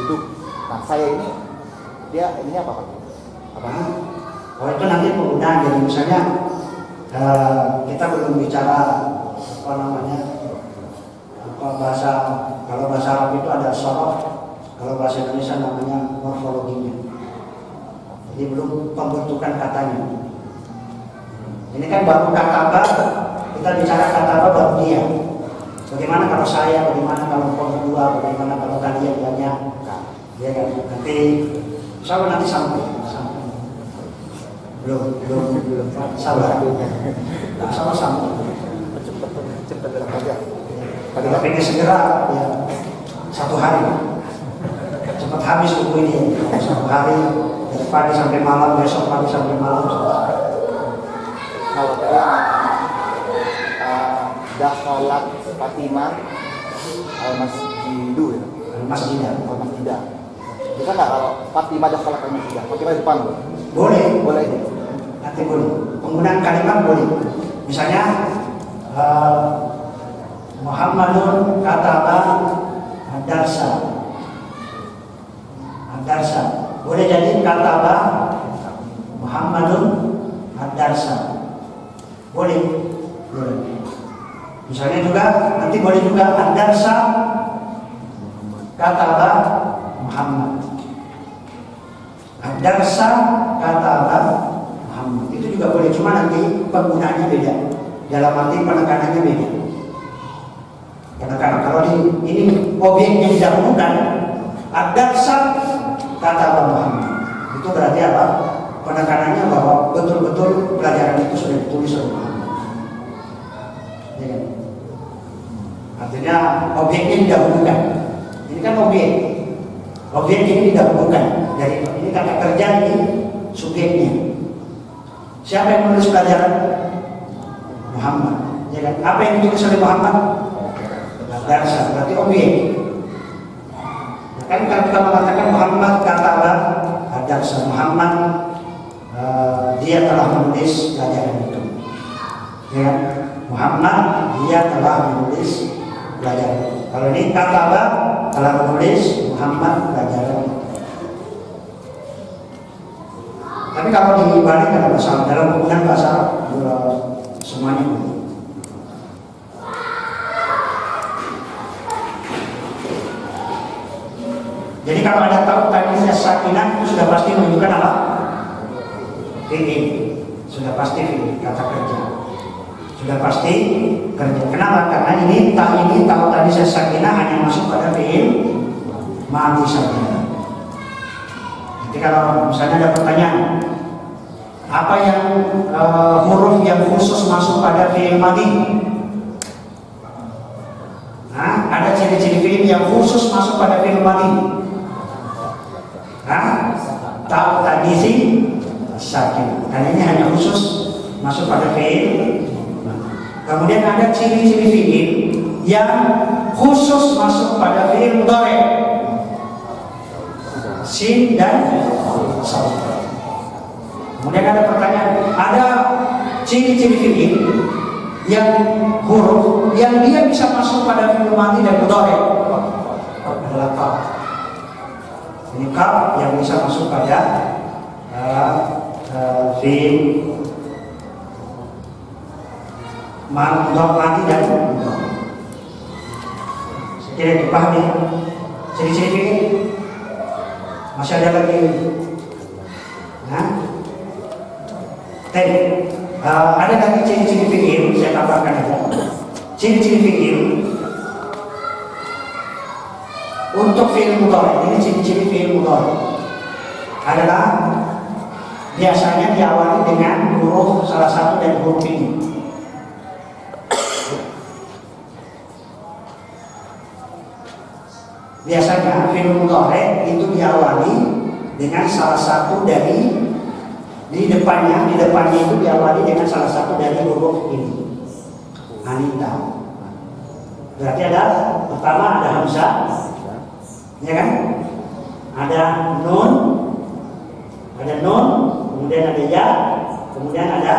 duduk, nah saya ini dia ini apa Pak? Apa? Oh itu nanti penggunaan. Jadi misalnya kita belum bicara apa namanya kalau bahasa Arab itu ada sorof, kalau bahasa Indonesia namanya morfologinya. Jadi belum pembentukan katanya. Ini kan baru kataba, kita bicara kataba baru dia. Bagaimana kalau saya, bagaimana kalau kau berdua, bagaimana kalau kalian banyak. Ya kan, nanti sabar nanti sampai. Belum sabar. Sama-sama. Cepat aja. Tapi ini segera ya 1 hari. Cepat habis buku ini. 1 hari dari pagi sampai malam, besok pagi sampai malam. Kalau tadi dakhalat Fatimah al-masjidu ya. Masjidnya. Al-masjidah. Bisa nggak kalau Fatimah dakhalat al-masjidah? Fatimah di depan loh. Boleh. Boleh itu. Nanti boleh. Penggunaan kalimat boleh. Misalnya Muhammadun kataba ad-darsa. Ad-darsa. Boleh jadi kataba Muhammadun ad-darsa. Boleh. Misalnya juga nanti boleh juga ad-darsa kataba Muhammad. Ad-darsa kataba Muhammad. Itu juga boleh, cuma nanti penggunaannya beda. Dalam arti penekanannya beda. Penekanan kalau ini objek yang didahulukan ad-darsa kataba Muhammad. Itu berarti apa? Penekanannya bahwa betul-betul pelajaran itu sudah ditulis oleh Muhammad. Ya kan? Artinya objeknya didahulukan. Ini kan objek. Objek ini didahulukan. Dari ini kata kerja ini subjeknya. Siapa yang menulis pelajaran? Muhammad. Ya kan? Apa yang ditulis oleh Muhammad? Darsa. Berarti objek. Kan kalau kita mengatakan Muhammad kataba darsa, Muhammad dia telah menulis pelajaran itu. Ya, Muhammad dia telah menulis pelajaran itu. Kalau ini kataba telah menulis Muhammad pelajaran itu. Tapi kalau dibalik ada masalah dalam penggunaan bahasa semuanya boleh. Jadi kalau ada tahu tadinya sakinah itu sudah pasti menunjukkan apa? Fi'il. Sudah pasti fi'il, kata kerja. Sudah pasti kerja. Kenapa? Karena ini tahu tadi sakinah hanya masuk pada fi'il madhi saja. Jadi kalau misalnya ada pertanyaan, apa yang huruf yang khusus masuk pada fi'il madhi? Nah, ada ciri-ciri fi'il yang khusus masuk pada fi'il madhi. Tahu tadi sih sakin, karena ini hanya khusus masuk pada fi'il. Kemudian ada ciri-ciri fi'il yang khusus masuk pada fi'il mudhari, sin dan sad. Kemudian ada pertanyaan, ada ciri-ciri fi'il yang huruf yang dia bisa masuk pada fi'il madhi dan mudhari. Adalah kaf. Ini kaf yang bisa masuk pada fi'il madhi dan mudhari. Sekiranya dipahami ciri-ciri fi'il. Masih ada lagi. Nah, ada lagi ciri-ciri fi'il, saya tambahkan aja. Ciri-ciri fi'il untuk fi'il mudhari, ini ciri-ciri fi'il mudhari adalah biasanya diawali dengan huruf salah satu dari huruf ini. Biasanya fi'il mudhari itu diawali dengan salah satu dari Di depannya itu diawali dengan salah satu dari huruf ini. Anita. Berarti ada pertama ada hamzah, ya kan? Ada nun, kemudian ada ya, kemudian ada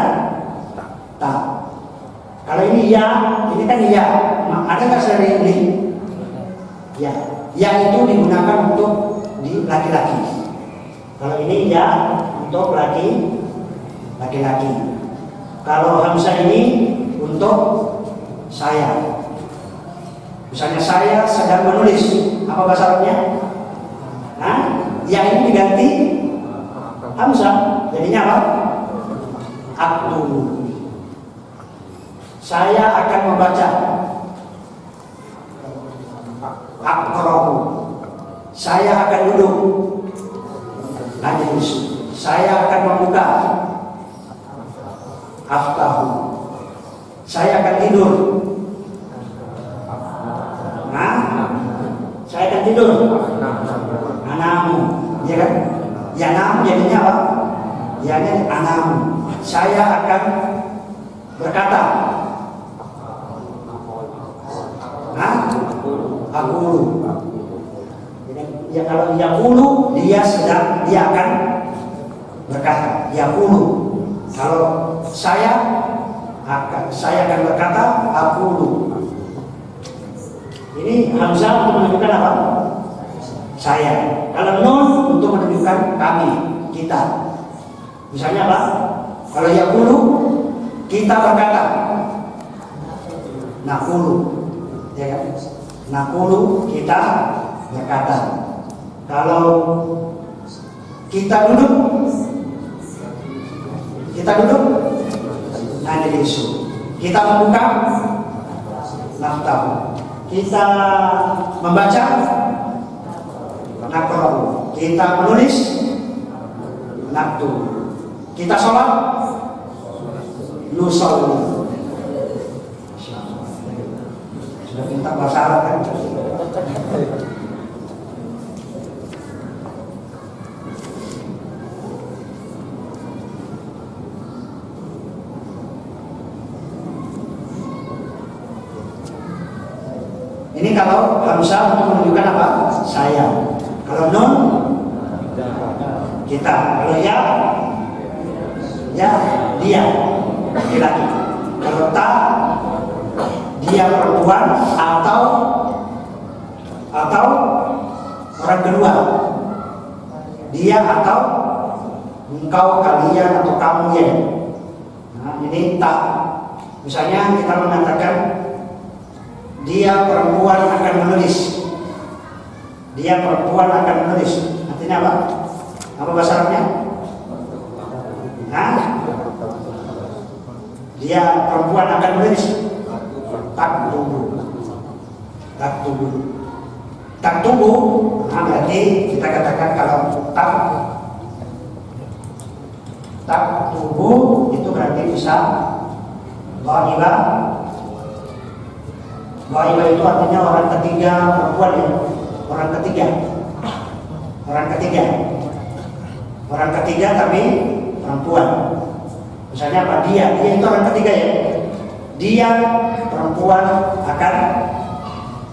ta. Kalau ini ya, ini kan ya. Ada nggak selain ini? Ya. Ya itu digunakan untuk di laki-laki. Kalau ini ya untuk laki-laki. Kalau hamzah ini untuk saya. Misalnya saya sedang menulis, apa bahasa Arabnya? Nah, ya ini diganti hamzah, jadinya apa? Aktubu. Saya akan membaca. Akra'u. Saya akan duduk. Najlis. Saya akan membuka. Aftahu. Saya akan tidur. Nah, saya akan tidur. Anamu, ya kan? Ya namu jadinya apa? Ya kan anamu. Saya akan berkata. Nah, aqulu. Ya kalau yaqulu dia akan berkata. Yaqulu. Kalau saya akan berkata aqulu. Ini hamzah untuk menunjukkan apa? Saya. Kalau nun untuk menunjukkan kami, kita. Misalnya apa? Kalau yaqulu kita berkata. Naqulu. Ya kan? Naqulu kita berkata. Kalau kita duduk najlisu. Kita membuka naftahu. Kita membaca naqra'u. Kita menulis naktu. Kita sholat nusalli. Sudah minta bahasa Arab kan? Ini kalau hamzah untuk menunjukkan apa? Saya. Kalau nun kita. Kalau ya dia laki-laki. Kalau ta dia perempuan atau orang kedua. Dia atau engkau, kalian atau kamu ya. Nah, ini ta. Misalnya kita mengatakan dia perempuan akan menulis. Dia perempuan akan menulis. Artinya apa? Apa bahasa Arabnya? Nah, dia perempuan akan menulis. Taktubu. Nah, berarti kita katakan kalau taktubu itu berarti bisa Ghaiba itu artinya orang ketiga, perempuan ya. Orang ketiga tapi perempuan. Misalnya apa? Dia itu orang ketiga ya. Dia perempuan akan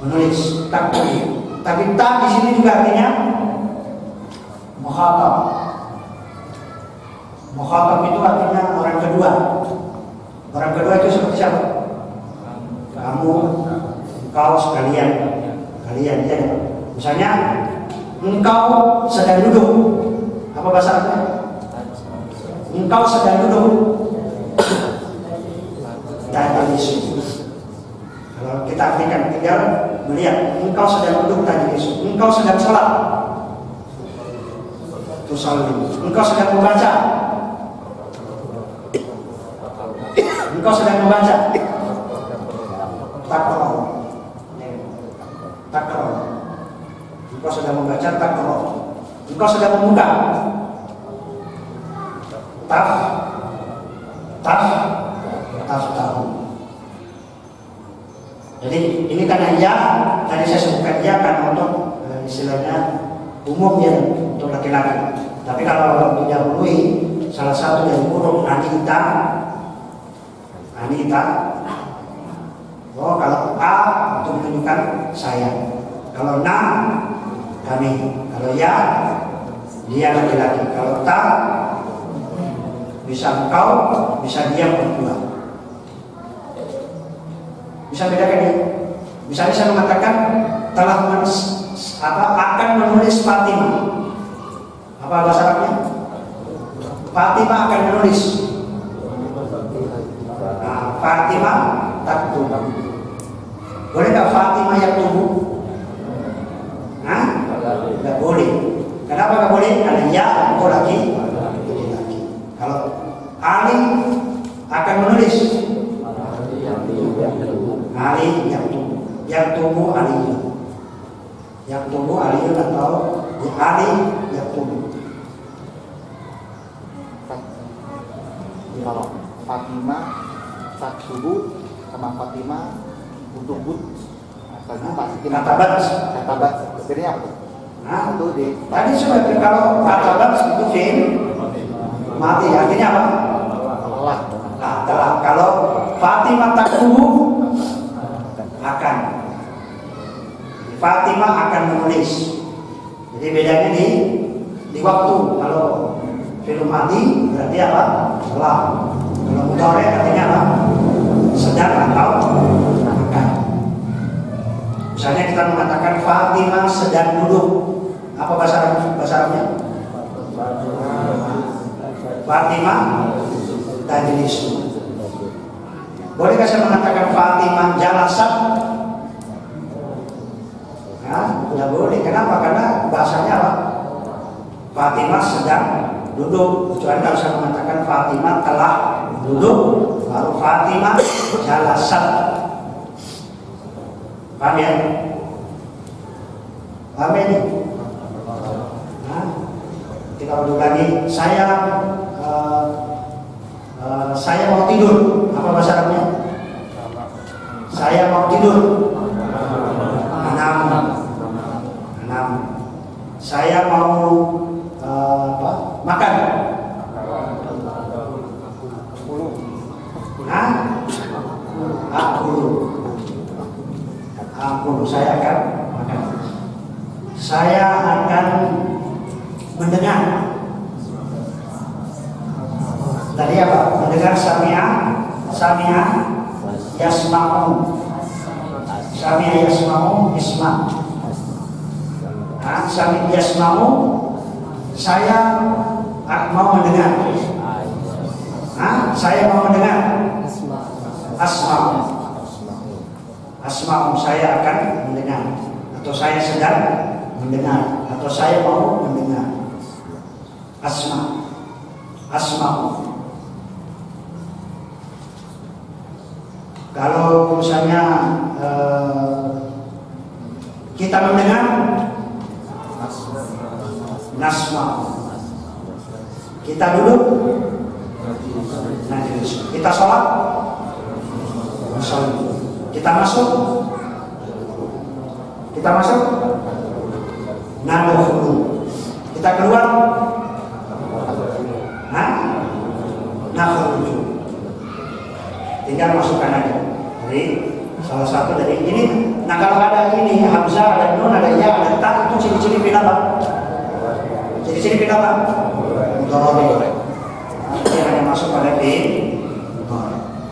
menulis taktubu. Tapi tak di sini juga artinya mukhatab. Mukhatab itu artinya orang kedua. Orang kedua itu seperti siapa? Kamu, engkau, sekalian, ya. Misalnya engkau sedang duduk. Apa bahasa Arabnya? Engkau sedang duduk. Tajlis. Kalau kita artikan tinggal melihat, engkau sedang duduk tajlis. Engkau sedang sholat. Tusallim. Engkau sedang membaca. Engkau sedang membaca. Takror. Engkau sedang membaca takror. Engkau sedang membuka. Taftahu. Jadi ini karena ya, tadi saya sebutkan ya karena untuk istilahnya umum ya untuk laki-laki. Tapi kalau didahului salah satu dari huruf Anita. Oh, kalau A itu menunjukkan saya. Kalau na, kami. Kalau ya, dia laki-laki. Kalau ta, bisa engkau, bisa dia berdua. Bisa bedakan ya? Misalnya saya mengatakan akan menulis Fatimah. Apa bahasa Arabnya? Fatimah akan menulis. Nah, Fatimah taktub. Boleh nggak Fatimah yang tunggu? Nah, nggak boleh. Kenapa nggak boleh? Karena ya engkau lagi. Kalau Ali akan menulis, Ali yang tunggu Ali, atau Ali yang tunggu. Kalau Fatimah taktubu sama Fatimah utubut, katabat. Bedanya apa? Nah, Itu di tadi sudah kalau katabat itu fi'il mati, artinya apa? telah. Nah, telah. Kalau Fatimah taktubu akan, Fatimah akan menulis. Jadi bedanya di waktu. Kalau fi'il mati berarti apa? Telah. Kalau mudhari artinya apa? Sedang atau akan. Misalnya kita mengatakan Fatimah sedang duduk. Apa bahasa Arabnya? Fatimah tajlisu. Bolehkah saya mengatakan Fatimah jalasat? Nah, tidak boleh. Kenapa? Karena bahasanya apa? Fatimah sedang duduk. Kecuali kalau saya mengatakan Fatimah telah duduk, baru Fatimah jalasat. Paham ya? Paham ini? Nah, kita ulang lagi. Saya mau tidur. Apa bahasa Arabnya? Saya mau tidur. Enam. Saya mau makan. Aku. Saya akan makan. Saya akan mendengar. Tadi apa? Mendengar sami'a yasma'u. Sami'a yasma'u isma'. Sami'a yasma'u, saya mau mendengar. Saya mau mendengar. Asma'u, saya akan mendengar. Atau saya sedang mendengar. Atau saya mau mendengar. Asma'u. Kalau misalnya kita mendengar, nasma'u. Kita duduk, najlis. Kita sholat, kita masuk, nadkhulu. Kita keluar, nakhruju. Tinggal masukkan aja. Jadi salah satu dari ini. Nah, kalau ada ini hamzah, ada nun, ada ya, ada ta, itu ciri-ciri fi'il apa? Ciri-ciri fi'il apa? Mudhari. Dia hanya masuk pada fi'il.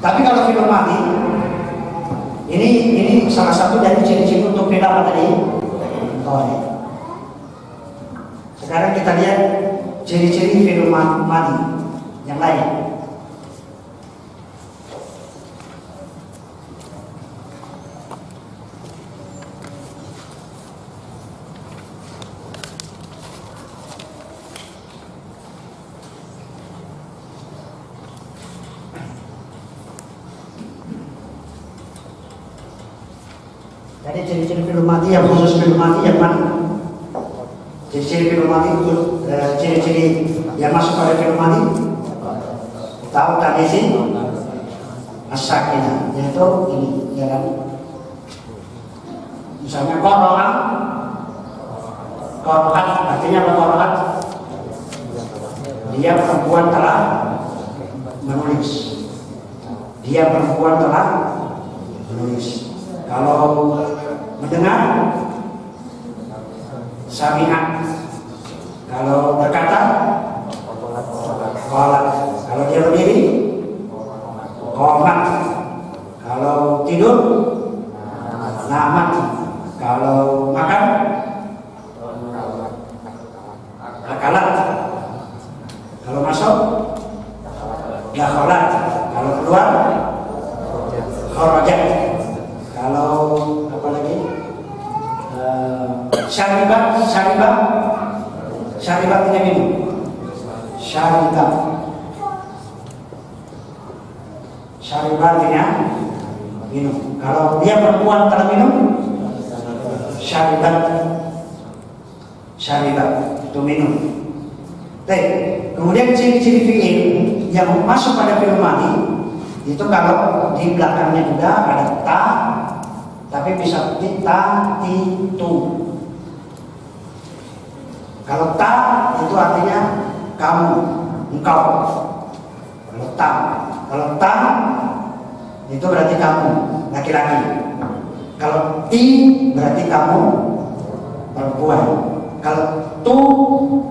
Tapi kalau fi'il madi, ini salah satu dari ciri-ciri untuk fi'il apa tadi? Mudhari. Sekarang kita lihat ciri-ciri fi'il madi yang lain. Jadi ciri-ciri fi'il madi yang khusus fi'il madi yang mana? Ciri-ciri fi'il madi itu ciri-ciri yang masuk pada fi'il madi. Tahu tadi sih? As-sakinah, yaitu ini, ya kan? Misalnya qara'a, artinya apa qara'a? dia perempuan telah menulis. Dia perempuan telah menulis. Kalau mendengar, sami'at. Kalau berkata, qalat. Kalau dia berdiri, qamat. Kalau tidur, namat. Kalau makan, akalat. Kalau masuk, dakhalat. Kalau keluar, kharajat. Kalau apa lagi? Syaribat punya minum. Syaribat punya minum. Kalau dia perempuan telah minum, syaribat itu minum. Baik. Kemudian ciri-ciri fi'il yang masuk pada fi'il madhi itu kalau di belakangnya juga ada ta, tapi bisa seperti ta, ti, tu. Kalau ta itu artinya kamu, engkau. Kalau ta itu berarti kamu, laki-laki. Kalau ti berarti kamu, perempuan. Kalau tu,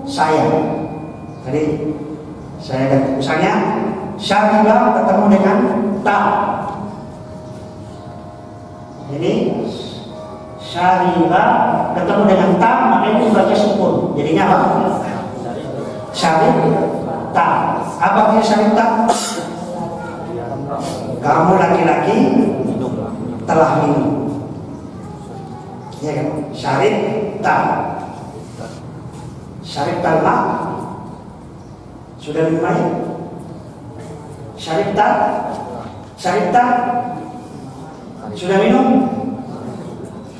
saya. Jadi saya ganti. Misalnya syaribah ketemu dengan ta. Ini syaribah ketemu dengan ta, maka itu baca sukun. Jadinya apa? Syarib ta. Apa artinya syarib ta? Kamu laki-laki telah minum. Ya kan? Syarib ta. Syarib talma. Sudah minum air? Syarib ta? Sudah minum?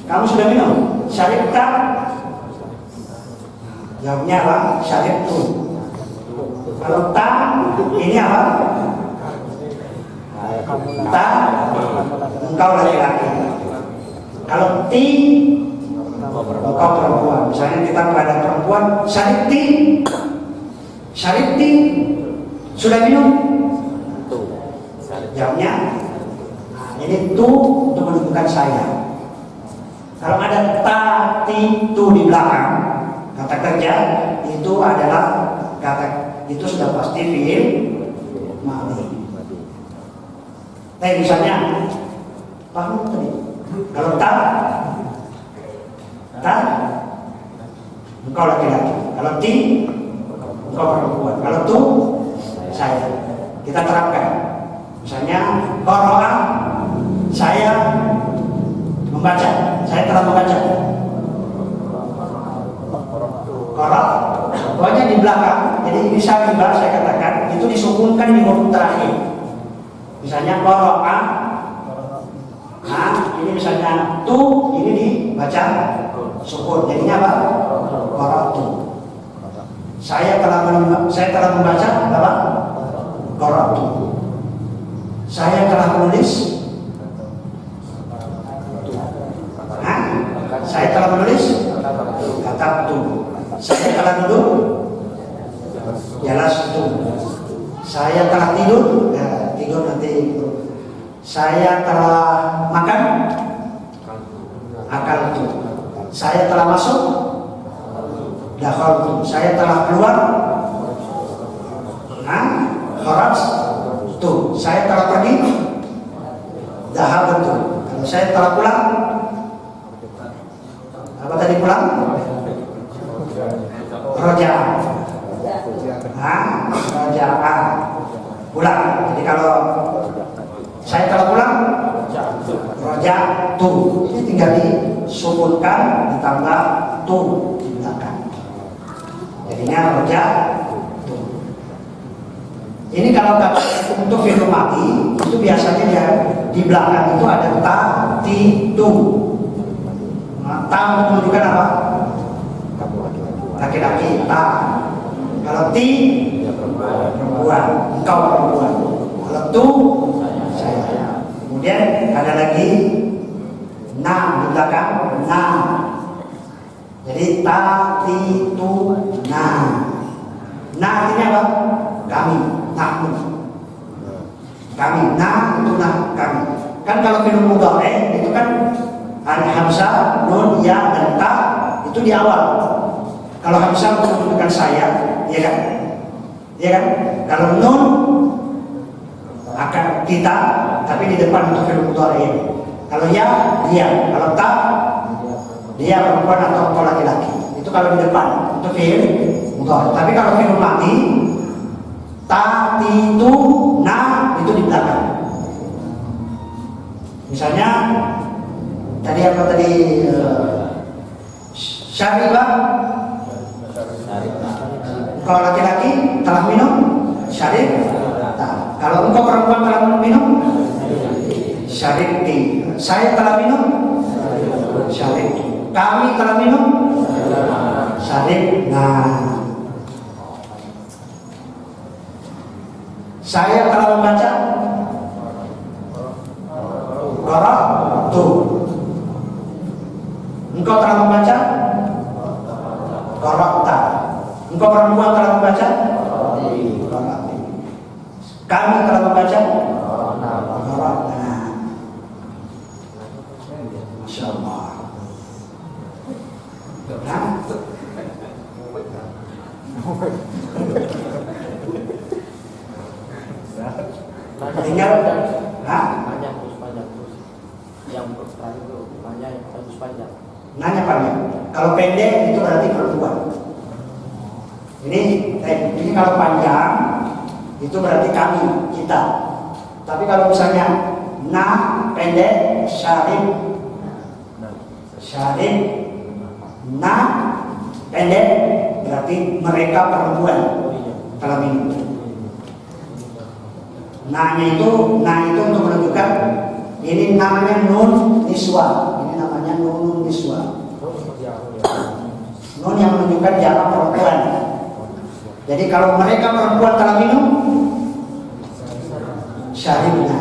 Kamu sudah minum? Syarib ta? Jawabnya apa? Syarib tu. Kalau ta, ini apa? Ta, engkau laki-laki. Kalau ti, engkau perempuan. Misalnya kita pada perempuan, syaribti, sudah minum? Jawabnya, ini tu untuk menunjukkan saya. Kalau ada ta, ti, tu di belakang kata kerja, itu adalah kata, itu sudah pasti fi'il madhi. Tapi misalnya, paham tadi? Kalau ta, engkau laki-laki. Kalau ti, engkau perempuan. Kalau tu, saya. Kita terapkan. Misalnya, qara'a, saya membaca. Saya telah membaca. Qara'a, pokoknya di belakang. Jadi ini syaribah saya katakan, itu disukunkan di huruf terakhir. Misalnya qara'a, nah ini misalnya tu, ini dibaca sukun. Jadinya apa? Qara'tu. Saya telah membaca apa? Qara'tu. Saya telah menulis. Saya telah menulis. Katabtu. Saya telah duduk. Jalastu. Saya telah tidur. Tidur nanti. Saya telah makan. Akaltu. Saya telah masuk. Dakhaltu. Saya telah keluar. Kharajtu. Saya telah pergi. Dhahabtu. Kalau saya telah pulang. Apa tadi pulang? Raja'a. Raja'a. Pulang. Jadi kalau saya telah pulang, raja'tu. Ini tinggal disukunkan ditambah tu di belakang. Jadinya raja'tu. Ini kalau untuk fi'il madhi itu biasanya dia di belakang itu ada ta, ti, tu. Nah, ta menunjukkan apa? Laki-laki, ta. Kalau ti, perempuan, engkau perempuan. Kalau tu, saya. Kemudian ada lagi na di belakang, na. Jadi ta, ti, tu, na. Nah artinya apa? Kami, nahnu. Kami, nah itu nah kami. Kan kalau fi'il mudhari itu kan hamzah, nun, ya dan ta itu di awal. Kalau hamzah menunjukkan saya, ya kan? Ya kan? Kalau nun akan kita, tapi di depan untuk fi'il mudhari. Kalau ya dia, kalau ta dia perempuan atau laki-laki. Itu kalau di depan untuk fi'il mudhari. Tapi kalau fi'il madi ta, ti, tu, na itu di belakang. Misalnya tadi apa tadi syaribah. Kalau laki-laki telah minum syarib. Nah, kalau engkau perempuan telah minum syaribti. Saya telah minum syarib. Kami telah minum syarib. Nah, saya telah membaca qara'tu. Engkau telah membaca qara'ta. Engkau perempuan telah membaca qara'ti. Kami telah membaca qara'na. Masya Allah. Nah, tinggal panjang terus yang terakhir itu nanya yang harus panjang. Nanya panjang. Kalau pendek itu berarti perempuan. Ini kalau panjang itu berarti kami, kita. Tapi kalau misalnya pendek, syarib, na pendek berarti mereka perempuan telah minum. Nah itu untuk menunjukkan ini namanya nun niswa. Ini namanya nun niswa. Nun yang menunjukkan jamak perempuan. Jadi kalau mereka perempuan telah minum syaribna.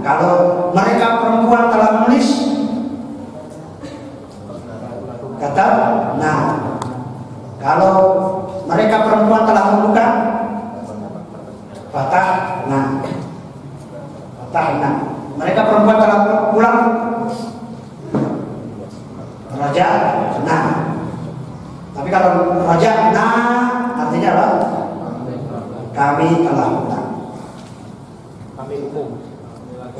Kalau mereka perempuan telah menulis kata nah. Kalau mereka perempuan telah membuka fatahna. Mereka perempuan telah pulang raja'na. Tapi kalau raja'na artinya apa? Kami telah pulang. Kami umum.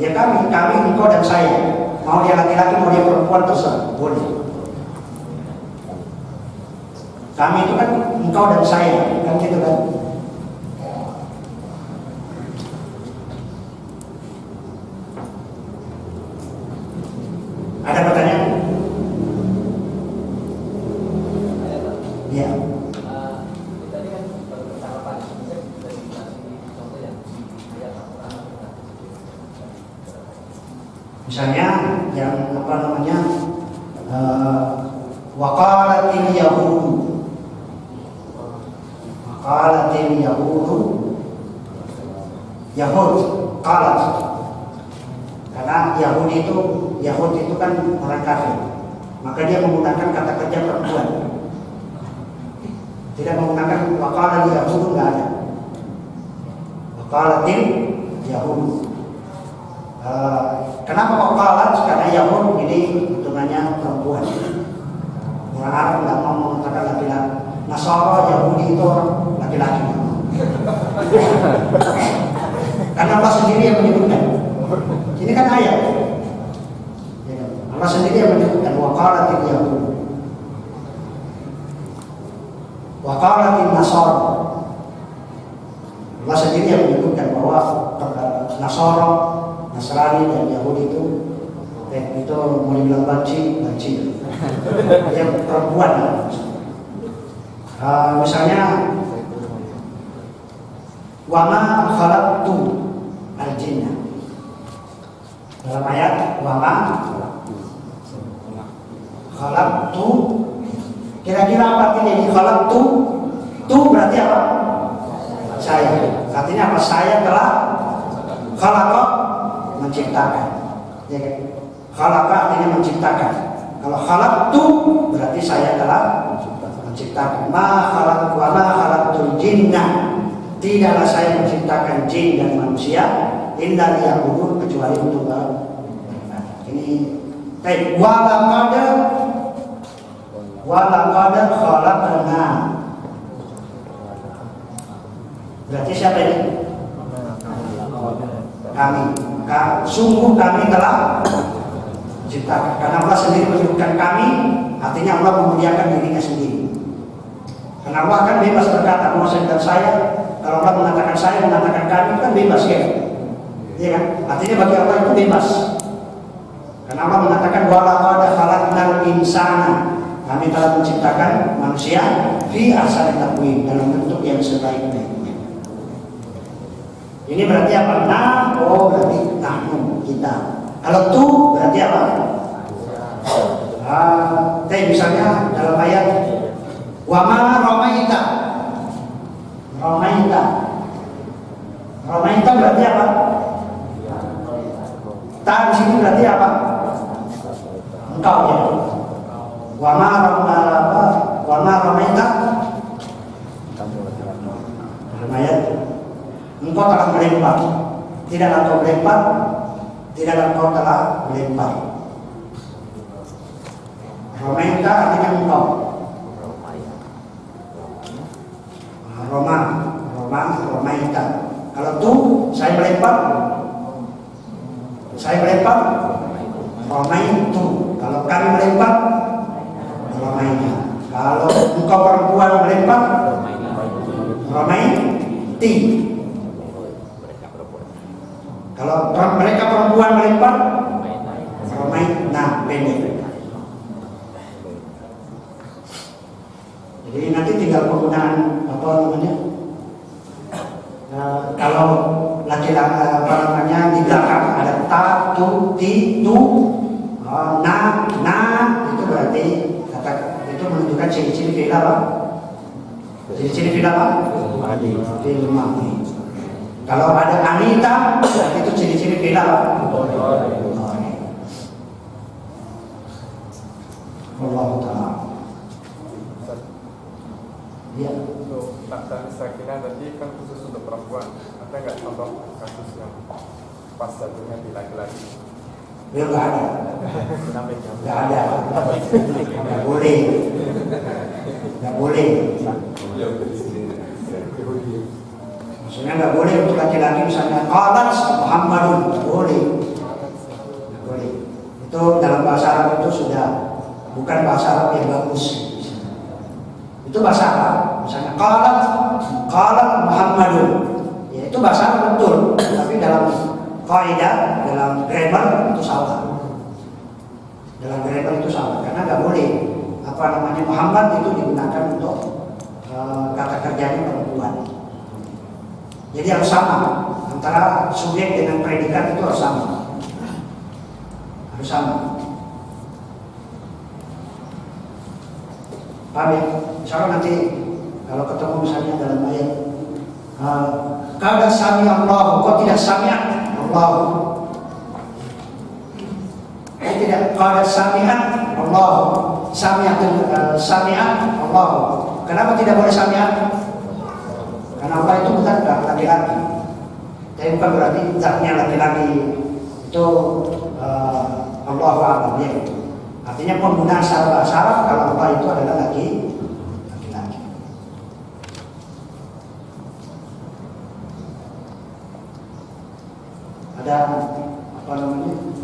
Ya kami, engkau dan saya. Mau dia laki-laki, mau dia perempuan terserah, boleh. Kami itu kan engkau dan saya, kan gitu kan? Ada pertanyaan? Ya. Tadi kan percakapan dari contoh yang Misalnya yang apa namanya waqalatil yahudu Yahud qalat. Karena Yahud itu kan orang kafir, maka dia menggunakan kata kerja perempuan, tidak menggunakan waqalatil yahudu, nggak ada waqalatil yahudu. Kenapa kok qalat? Karena Yahud ini hitungannya perempuan. Orang Arab nggak mau mengatakan laki-laki. Nasara Yahudi itu orang laki-laki. Karena Allah sendiri yang menyebutkan. Ini kan ayat. Allah sendiri yang menyebutkan waqalatil yahud, waqalatil nasara. Allah sendiri yang menyebutkan bahwa Nasara, Nasrani dan Yahudi itu mau dibilang banci. Yang perempuan. Misalnya wama khalaqtu al-jinna. Dalam ayat wama khalaqtu, kira-kira apa artinya ini khalaqtu? Tu berarti apa? Saya. Artinya apa? Saya telah khalaqa, menciptakan. Ya kan? Khalaqa artinya menciptakan. Kalau khalaqtu berarti saya telah menciptakan wa ma khalaqtul jinna, tidaklah saya menciptakan jin dan manusia illa liya'budun, kecuali untuk beribadah. Ini walaqad khalaqna. Berarti siapa ini? Kami. Sungguh kami telah menciptakan. Karena Allah sendiri menyebutkan kami, artinya Allah memuliakan dirinya sendiri. Karena Allah kan bebas berkata, dan saya. Kalau Allah mengatakan saya, mengatakan kami, kan bebas ya. Iya kan? Artinya bagi Allah itu bebas. Karena Allah mengatakan walaqad khalaqnal insana, kami telah menciptakan manusia fi ahsani taqwim, dalam bentuk yang sebaik-baiknya. Ini berarti apa? Berarti nahnu, kita. Kalau tu berarti apa? Misalnya dalam ayat wa ma ramaita. Ramaita berarti apa? Ta di sini berarti apa? Engkau ya. Wa ma ramaita. Ayat engkau telah melempar. Tidaklah engkau melempar, tidaklah engkau telah melempar. Ramaita artinya engkau. Ramaita. Kalau tu saya melempar, ramaitu. Kalau kami melempar, ramaina. Kalau engkau perempuan melempar, ramaiti. Kalau mereka perempuan melempar, ramaina, pendek. Jadi nanti tinggal penggunaan apa namanya? Kalau laki-laki di belakang ada ta, tu, ti, tu, na, itu berarti itu menunjukkan ciri-ciri fi'il apa? Ciri-ciri fi'il apa? Fi'il madhi. Kalau ada anita, itu ciri-ciri fi'il apa? Wallahu ta'ala. Ya. Untuk takdan sakinah tadi kan khusus untuk perempuan. Ada nggak contoh kasus yang pas satunya di laki-laki? Ya nggak ada. Nggak ada. Nggak boleh. Nggak boleh. Maksudnya nggak boleh untuk laki-laki misalnya qalat Muhammadun, nggak boleh. Nggak boleh. Itu dalam bahasa Arab itu sudah bukan bahasa Arab yang bagus. Itu bahasa Arab, misalnya qalat Muhammadun, ya itu bahasa Arab betul, tapi dalam kaidah, dalam grammar itu salah. Dalam grammar itu salah, karena nggak boleh apa namanya Muhammad itu digunakan untuk kata kerjanya perempuan. Jadi harus sama antara subjek dengan predikat, itu harus sama, harus sama. Paham ya? Misalnya nanti kalau ketemu misalnya dalam ayat kada sami Allah, kok tidak sami'at Allah? Tidak kada sami'at Allah, sami'at Allah. Kenapa tidak boleh sami'at? Karena Allah itu bukan laki-laki. Tapi bukan berarti zatnya laki-laki itu Allah a'lam ya. Artinya penggunaan secara bahasa Arab kalau Allah itu adalah laki-laki. Ada apa namanya?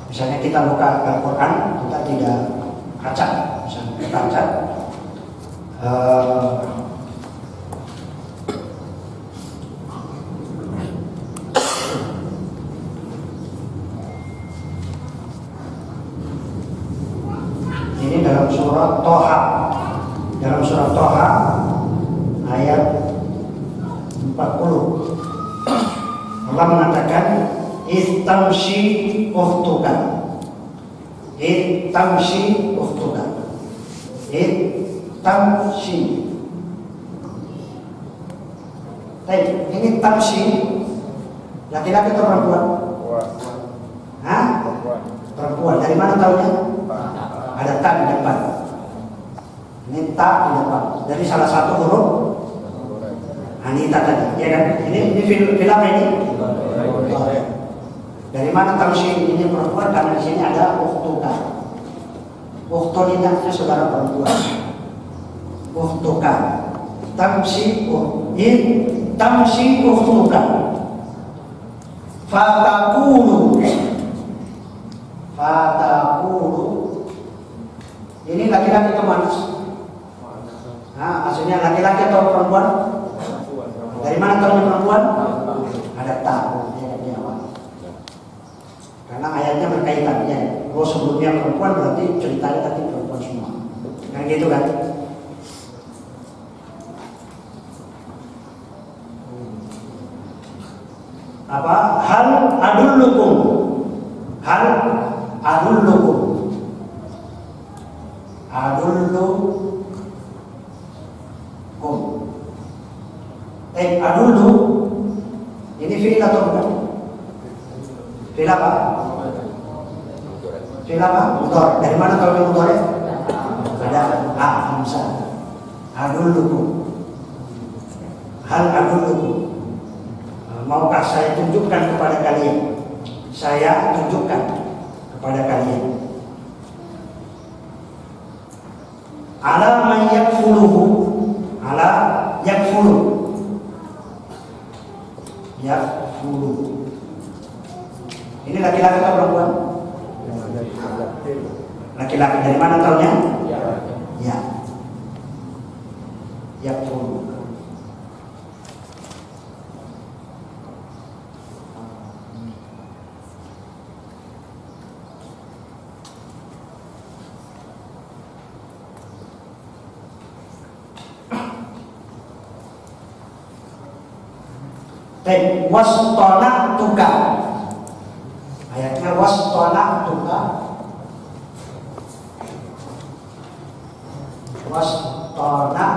Misalnya kita buka Al-Quran, kita tidak kaca, misalnya kita kaca. Ini dalam surat Toha, ayat 40. Allah mengatakan istamshi ukhtuka. Baik, ini tamshi Laki-laki atau perempuan? Perempuan. Hah? Perempuan. Perempuan. Dari mana tahunya? Ada ta di depan. Ini ta di depan. Dari salah satu huruf Anita tadi, ya kan? Ini film apa ini? Dari mana tahu sih ini perempuan? Karena di sini ada ukhtuka. Ukhtu ini artinya saudara perempuan. Ukhtuka. Tamsi ukhtuka. Fatakulu. Ini laki-laki atau manis? Nah, maksudnya laki-laki atau perempuan? Dari mana tahu perempuan? Ada tahu di awal. Karena ayatnya berkaitan ya. Kalau sebelumnya perempuan berarti ceritanya tadi perempuan semua. Kan gitu kan? Apa? Hal adullukum. Adullu ini fi'il atau bukan? Fi'il apa? Fi'il apa? Mudhari. Dari mana tahu yang mudhari? Ada hamzah. Adullukum. Hal adullukum. Maukah saya tunjukkan kepada kalian? Saya tunjukkan kepada kalian. Ala man yakfuluhu. Ala yakfulu. Yakfulu. Ini laki-laki atau perempuan? Laki-laki. Dari mana taunya? Ya. Yakfulu. Wastona'tuka. Ayatnya wastona'tuka. Wastona'tuka.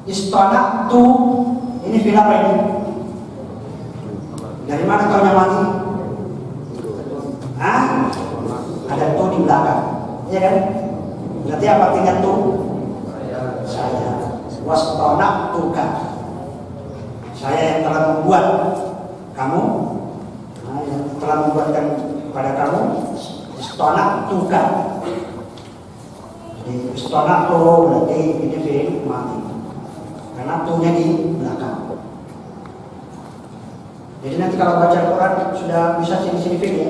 Istona'tu ini fi'il apa ini? Dari mana tahunya mati? Hah? Ada tu di belakang. Iya kan? Berarti apa tinggal tu? Saya. Wastona'tuka. Saya yang telah membuat kamu, yang telah membuatkan kepada kamu istona'tuka. Jadi istona'tu berarti ini fi'il mati. Karena tu-nya di belakang. Jadi nanti kalau baca Al-Quran sudah bisa sini-sini fi'il ya.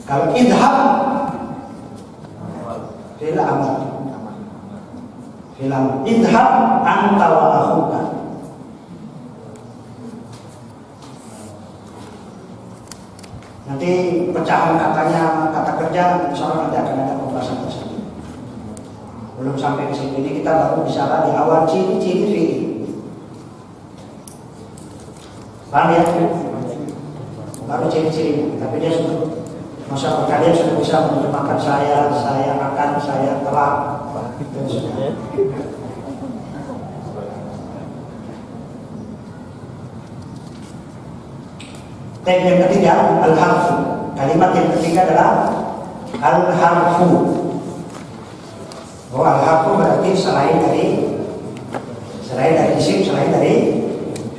Kalau idhab fil amr. Idhab anta wa akhuka. Nanti pecahan katanya, kata kerja, insya Allah nanti akan ada pembahasan tersebut. Belum sampai ke sini, ini kita baru bicara di awal ciri-ciri fi'il. Paham ya? Baru ciri-ciri, tapi dia sudah, masa kalian sudah bisa menerjemahkan saya akan, saya telah. Dan yang ketiga, al-harfu. Kalimat yang ketiga adalah al-harfu. Bahwa al-harfu berarti selain dari isim, selain dari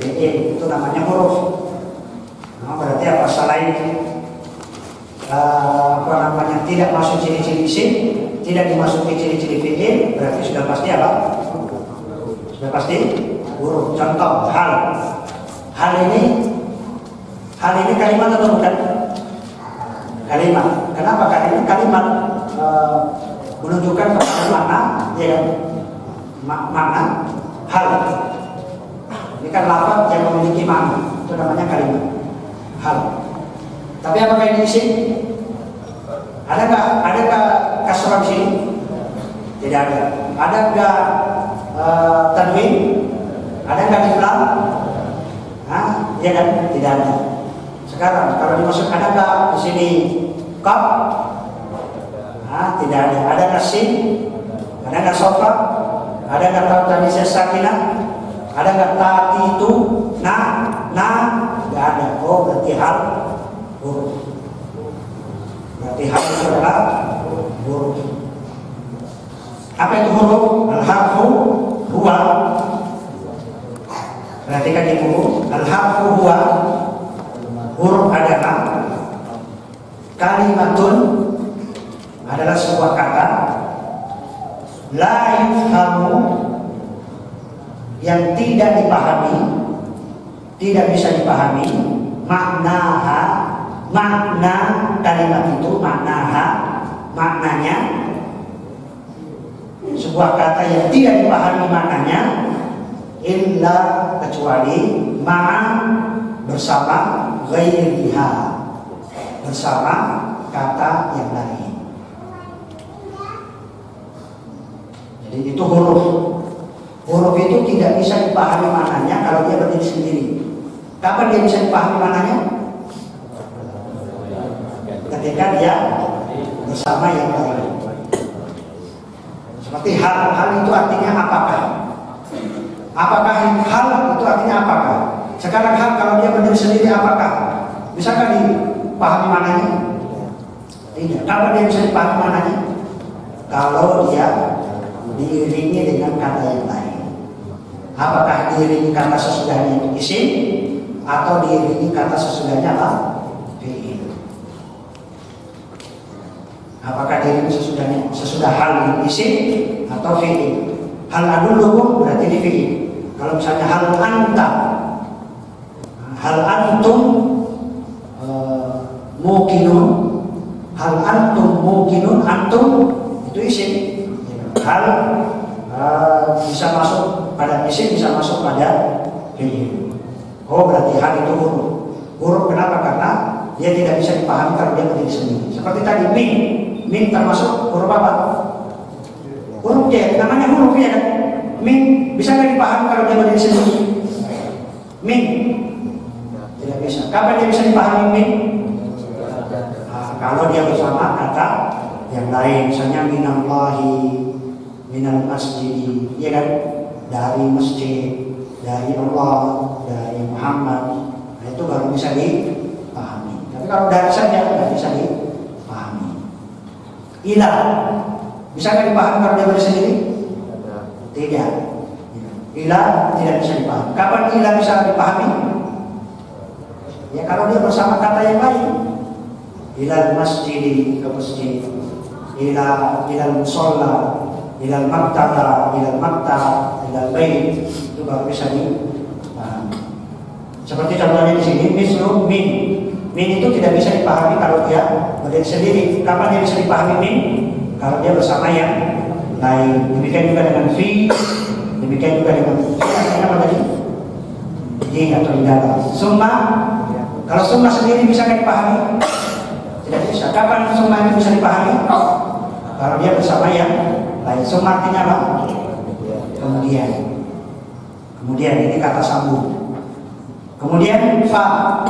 fi'il, itu namanya huruf. Nah, berarti apa? Selain tidak masuk ciri-ciri isim, tidak dimasuki ciri-ciri fi'il, berarti sudah pasti apa? Sudah pasti huruf. Contoh hal ini kalimat atau bukan? Kalimat. Kenapa? Karena ini kalimat menunjukkan kepada makna, ya kan? Makna hal. Ini kan lafaz yang memiliki makna, itu namanya kalimat. Hal. Tapi apakah ini isim? Adakah kasrah di sini? Tidak ada. Adakah tanwin? Adakah iflam? Ya kan? Tidak ada. Sekarang kalau dimasuk adakah di sini kaf? Tidak ada. Ada nggak sin? Ada nggak sofa? Ada nggak tadi sakinah? Ada nggak tati itu? Nggak ada. Oh, berarti hal huruf. Berarti hal itu adalah huruf. Apa itu huruf? Al-harfu huwa. Perhatikan ibu. Al-harfu huwa. Huruf adalah kalimatun, adalah sebuah kata la yufhamu, yang tidak dipahami, tidak bisa dipahami maknaha, makna kalimat itu, maknanya, sebuah kata yang tidak dipahami maknanya, illa, kecuali, ma'a, bersama, ghairiha, bersama kata yang lain. Jadi itu huruf. Huruf itu tidak bisa dipahami maknanya kalau dia berdiri sendiri. Kapan dia bisa dipahami maknanya? Ketika dia bersama yang lain. Seperti hal itu artinya apakah? Apakah hal itu artinya apakah? Sekarang hal kalau dia berdiri sendiri apakah? Bisakah dipahami maknanya? Tidak. Kapan dia bisa dipahami maknanya? Kalau dia diiringi dengan kata yang lain. Apakah diiringi kata sesudahnya itu isim atau diiringi kata sesudahnya apa? Fi'il. Apakah diiringi sesudah hal isim atau fi'il? Hal adullukum berarti di fi'il. Kalau misalnya hal anta, hal antum muqinun, hal antum muqinun, antum itu isim. Hal bisa masuk pada isim, bisa masuk pada fi'il. Oh, berarti hal itu huruf. Huruf kenapa? Karena dia tidak bisa dipahami kalau dia berdiri sendiri. Seperti tadi min termasuk huruf apa? Huruf J, namanya huruf ya kan? Min bisa nggak dipahami kalau dia berdiri sendiri? Min tidak bisa. Kapan dia bisa dipahami min? Kalau dia bersama kata yang lain, misalnya minallahi, minal masjid, ya kan? Dari masjid, dari Allah, dari Muhammad, nah itu baru bisa dipahami. Tapi kalau dari saja nggak bisa dipahami. Ila bisa nggak dipahami kalau dia berdiri sendiri? Tidak. Ila tidak bisa dipahami. Kapan ila bisa dipahami? Ya kalau dia bersama kata yang lain. Ilal masjid, ke masjid. Ilal musolla, ilal maktabah, ilal maktab, ilal bait, itu baru bisa dipahami. Seperti contohnya di sini, mislu min. Min itu tidak bisa dipahami kalau dia berdiri sendiri. Kapan dia bisa dipahami min? Kalau dia bersama yang lain. Demikian juga dengan fi, demikian juga dengan apa tadi? Di atau di dalam. Summa, kalau summa sendiri bisa nggak dipahami? Tidak bisa. Kapan summa itu bisa dipahami? Kalau dia bersama yang lain. Summa artinya apa? Kemudian. Kemudian ini kata sambung. Kemudian fa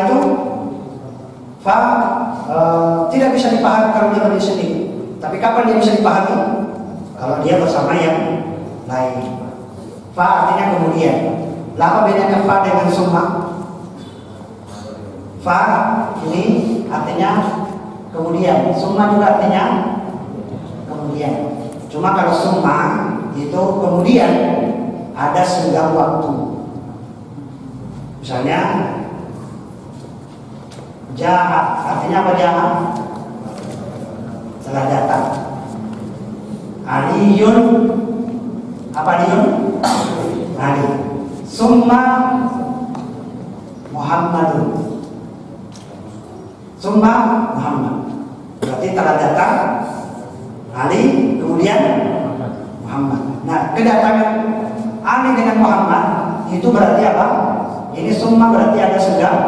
itu tidak bisa dipahami kalau dia berdiri sendiri. Tapi kapan dia bisa dipahami? Kalau dia bersama yang lain. Fa artinya kemudian. Apa bedanya fa dengan summa? Fa ini artinya kemudian. Summa juga artinya kemudian. Cuma kalau summa itu kemudian ada senggang waktu. Misalnya jahat, artinya apa jahat? Telah datang. Aliyun, apa Aliyun? Ali. Summa Muhammadun. Summa Muhammad. Berarti telah datang Ali, kemudian Muhammad. Nah, kedatangan Ali dengan Muhammad itu berarti apa? Ini summa berarti ada senggang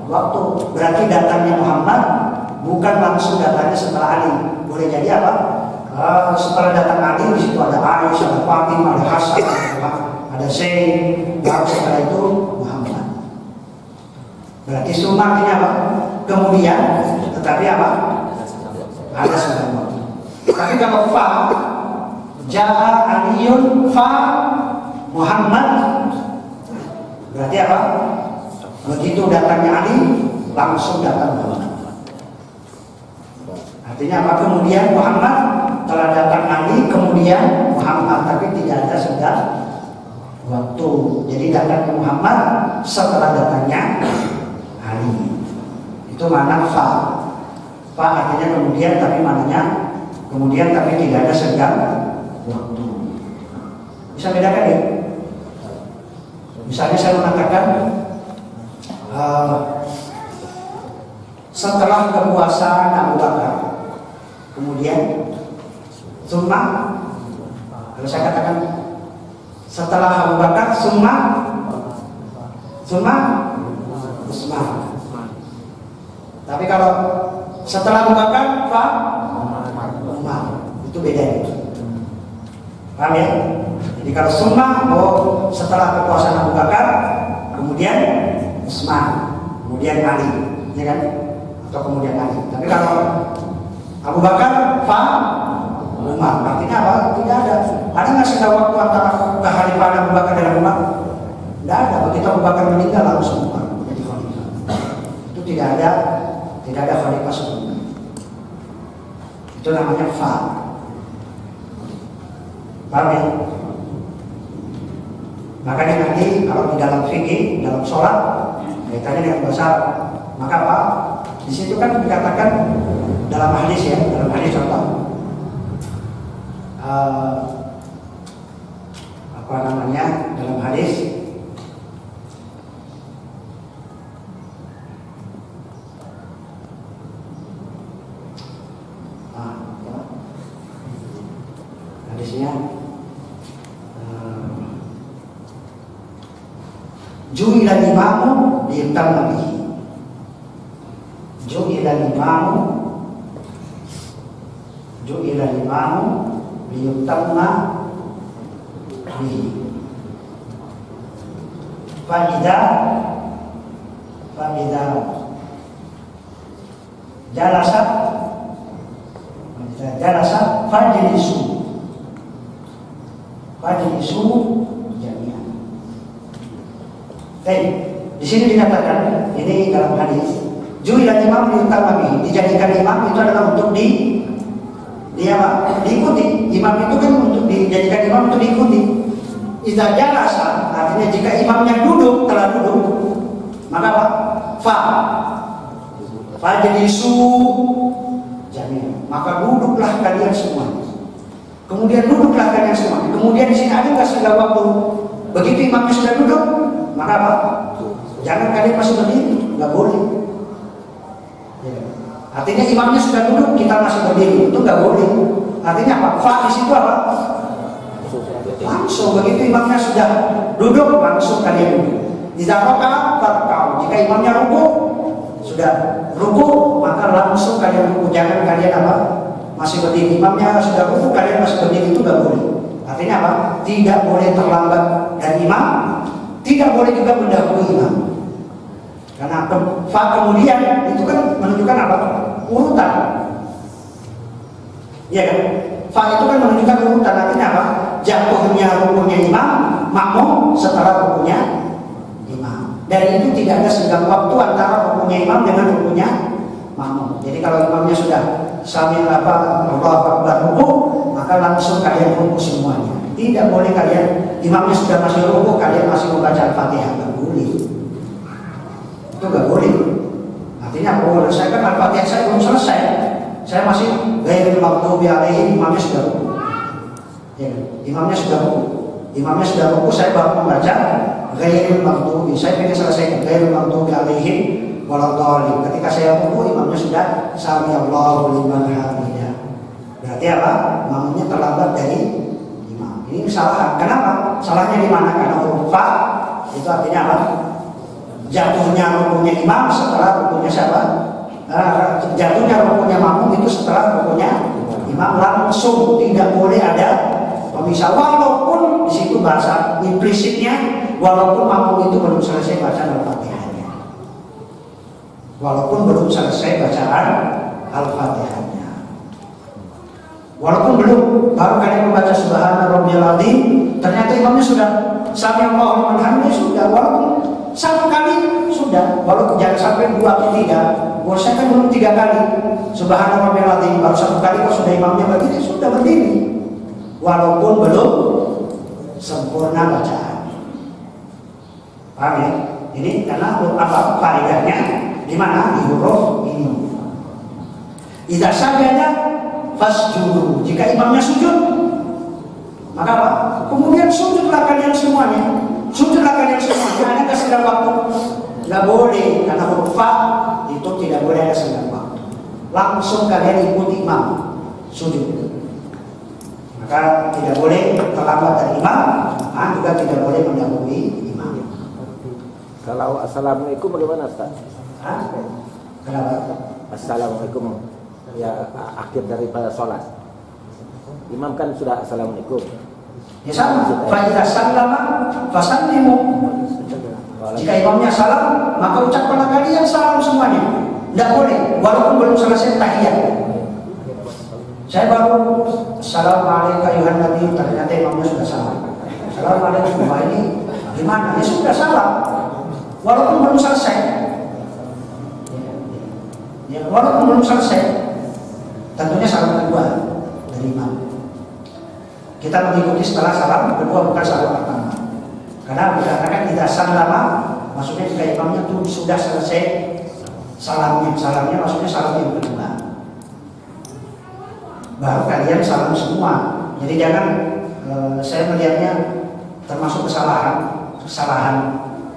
waktu. Berarti datangnya Muhammad bukan langsung datangnya setelah Ali. Boleh jadi apa? Setelah datang Ali, di situ ada Aisyah, ada Fatimah, ada Hasan, ada Zain. Baru setelah itu Muhammad. Berarti summa artinya apa? Kemudian, tetapi apa? ada senggang waktu. Tapi kalau fa, Ja'a Aliyun fa Muhammad, berarti apa? Begitu datangnya Ali, langsung datang Muhammad. Artinya apa? Kemudian Muhammad, telah datang Ali, kemudian Muhammad, tapi tidak ada senggang waktu. Jadi datangnya Muhammad setelah datangnya Ali. Itu makna fa. Fa artinya kemudian, tapi maknanya kemudian tapi tidak ada senggang waktu. Bisa bedakan ya? Misalnya saya mengatakan setelah kekuasaan Abu Bakar, kemudian summa, kalau saya katakan setelah Abu Bakar summa Utsman. Tapi kalau setelah Abu Bakar fa Umar, itu beda. Paham ya? Jadi kalau summa, setelah kekuasaan Abu Bakar, kemudian Utsman, kemudian Ali, ya kan? Atau kemudian Ali. Tapi kalau Abu Bakar fa Umar, artinya apa? Tidak ada. Ada nggak sih waktu antara kekhalifahan Abu Bakar dan Umar? Tidak ada. Begitu Abu Bakar meninggal langsung Umar menjadi khalifah. Itu tidak ada khalifah sebelumnya. Itu namanya fa. Paham ya? Makanya nanti kalau di dalam fikih, dalam sholat, kaitannya dengan bahasa, maka apa? Di situ kan dikatakan dalam hadis ya, dalam hadis contoh, apa namanya dalam hadis, hadisnya ju'ilal imamu liyutamma bihi. Ju'ilal imamu liyutamma bihi. Fa'idha jalasa fajlisu jami'an. Di sini dikatakan, ini dalam hadis, ju'ilal imam liyutamma bihi, dijadikan imam itu adalah untuk diikuti. Imam itu kan untuk dijadikan imam untuk diikuti. Idza jalasa, artinya jika imamnya telah duduk, maka apa? Fajlisu jami'an, maka duduklah kalian semua. Kemudian duduklah kalian semua. Kemudian di sini ada nggak senggang waktu? Begitu imamnya sudah duduk, maka apa? Jangan kalian masih berdiri, nggak boleh. Ya. Artinya imamnya sudah duduk, kita masih berdiri, itu nggak boleh. Artinya apa? Fa di situ apa? Langsung begitu imamnya sudah duduk, langsung kalian duduk. Idza raka'a farka'u. Jika imamnya sudah ruku, maka langsung kalian ruku. Jangan kalian apa? Masih berdiri. Imamnya sudah ruku, kalian masih berdiri, itu nggak boleh. Artinya apa? Tidak boleh terlambat dari imam, tidak boleh juga mendahului imam. Karena fa kemudian itu kan menunjukkan apa? Urutan. Iya kan? Fa itu kan menunjukkan urutan. Artinya apa? Jatuhnya rukunya imam, makmum setelah rukunya imam. Dan itu tidak ada senggang waktu antara rukunya imam dengan rukunya makmum. Jadi kalau imamnya sudah sambil Allahu Akbar ruku, maka langsung kalian ruku semuanya. Tidak boleh kalian, imamnya sudah masih ruku, kalian masih membaca Al-Fatihah, nggak boleh. Itu nggak boleh. Artinya kalau saya kan Al-Fatihah saya belum selesai, saya masih ghairil maghdubi alaihim, imamnya sudah ruku. Ya, imamnya sudah ruku, saya baru membaca ghairil maghdubi, saya ingin selesai ghairil maghdubi alaihim waladhdallin. Ketika saya ruku, imamnya sudah sami Allahu liman hamidah. Berarti apa? Makmumnya terlambat dari imam. Ini salah. Kenapa? Salahnya di mana? Karena huruf fa itu artinya apa? Jatuhnya rukunya imam setelah rukunya siapa? Jatuhnya rukunya makmum itu setelah rukunya imam, langsung, tidak boleh ada pemisah. Walaupun di situ bahasa implisitnya, walaupun makmum itu belum selesai bacaan Al-Fatihahnya, walaupun belum selesai bacaan Al-Fatihahnya, Walaupun belum, baru kalian membaca Subhana Rabbiyal Azim, ternyata imamnya sudah Sami Allahu liman hamidah sudah, walaupun satu kali sudah, walaupun jangan sampai 2 atau 3. Saya kan belum 3 kali Subhana Rabbiyal Azim, baru 1 kali kok sudah imamnya berdiri, sudah berdiri. Walaupun belum sempurna bacaan. Paham ya? Ini karena apa faedahnya di mana? Di huruf ini. Idza sajada fasjudu. Jika imamnya sujud, maka apa? Kemudian sujudlah kalian semuanya. Sujudlah kalian semuanya. Ada keselang waktu? Nggak boleh, karena huruf fa itu tidak boleh ada selang waktu. Langsung kalian ikuti imam sujud. Maka tidak boleh terlambat dari imam, juga tidak boleh mendahului imam. Kalau assalamualaikum bagaimana Ustaz? Kenapa? Assalamualaikum ya akhir daripada sholat. Imam kan sudah assalamualaikum. Ya sama. Fa idza sallama fasallimu. Jika imamnya salam, maka ucapkanlah kalian salam semuanya. Tidak boleh, walaupun belum selesai tahiyat. Saya baru assalamualaikum ayuhan nabi, ternyata imamnya sudah salam. Assalamualaikum, wah ini gimana? Ya sudah salam, walaupun belum selesai. Ya, walaupun belum selesai, tentunya salam kedua dari imam. Kita mengikuti setelah salam kedua, bukan salam pertama. Karena dikatakan tidak sallama, maksudnya jika imamnya itu sudah selesai salamnya maksudnya salam yang kedua. Baru kalian salam semua. Jadi jangan saya melihatnya termasuk kesalahan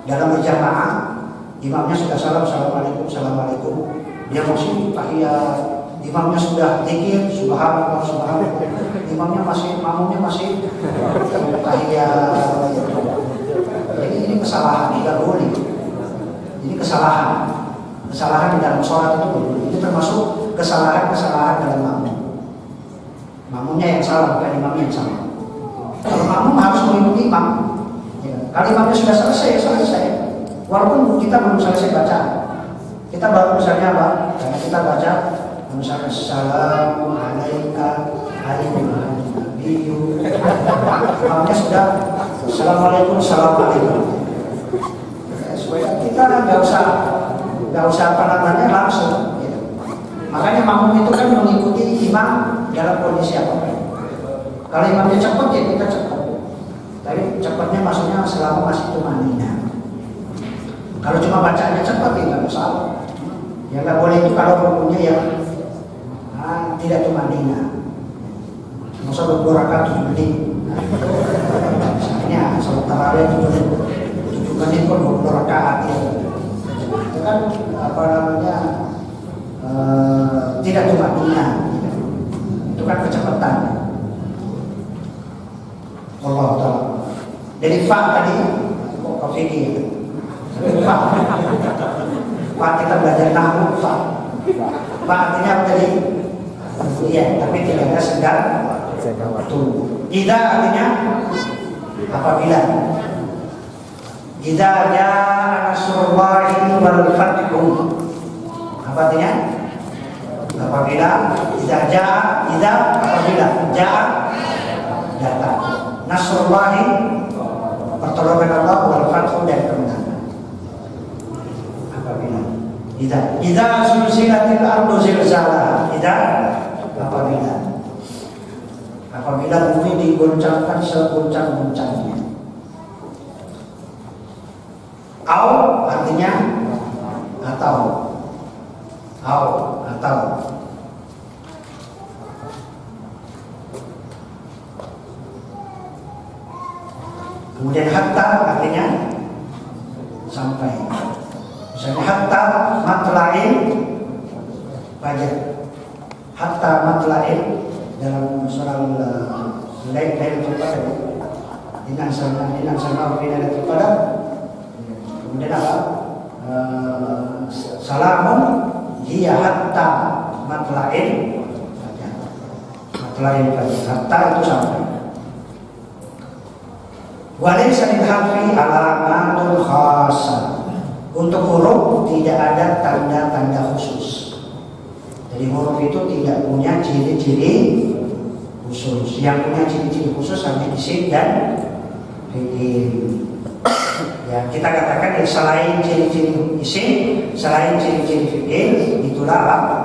dalam berjamaah. Imamnya sudah salam, assalamualaikum. Dia masih tahiyat. Imamnya sudah zikir, subhanallah, subhanallah. Makmumnya masih tahiyat. Jadi ini kesalahan, tidak boleh. Ini kesalahan di dalam sholat itu boleh. Itu termasuk kesalahan dalam makmum. Makmumnya yang salah, bukan imamnya yang salah. Kalau makmum harus mengikuti imam. Ya. Kalau imamnya sudah selesai. Walaupun kita belum selesai baca, kita baru misalnya apa? Karena kita baca misalnya Assalamualaikum nabiyyu. Imamnya sudah Assalamualaikum. Supaya kita nggak usah apa namanya langsung. Gitu. Makanya makmum itu kan mengikuti imam dalam kondisi apa? Kalau imamnya cepat ya kita cepat. Tapi cepatnya maksudnya selama masih tumanina. Kalau cuma bacanya cepat ya nggak masalah. Yang nggak boleh itu kalau rukunya yang tidak tumanina. Masa 20 rakaat 7 menit. Misalnya salat tarawih 7 menit kok 20 rakaat ya. Itu kan apa namanya tidak tumanina. Itu kan kecepatan. Allah Ta'ala. Jadi fa tadi kok fikih. Fa kita belajar nahwu fa. Fa artinya apa tadi? Iya, tapi tidak ada sedang waktu. Idza artinya apabila. Idza jaa nasrullahi wal fathu. Apa artinya? Apabila apabila jaa datang nasrullahi pertolongan Allah wal fathu dan kemenangan. Apabila idza zulzilatil ardu zilzalaha. Apabila bumi digoncangkan segoncang-goncangnya. Au artinya atau. Kemudian hatta artinya sampai. Misalnya hatta matla'il fajar. Hatta matla'il dalam surah Lailatul Qadar. Inna anzalnahu fi Lailatul Qadar. Kemudian apa? Salamun hiya hatta matla'il fajar. Matla'il fajar. Hatta itu sampai. Walaysa lil harfi alamatul khassa. Untuk huruf tidak ada tanda-tanda khusus. Jadi huruf itu tidak punya ciri-ciri khusus. Yang punya ciri-ciri khusus hanya isim dan fi'il. Ya, kita katakan selain ciri-ciri isim, selain ciri-ciri fi'il, itulah apa?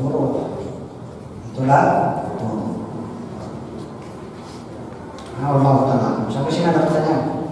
Huruf. Itulah huruf. Nah, Allah Ta'ala. Sampai sini ada pertanyaan?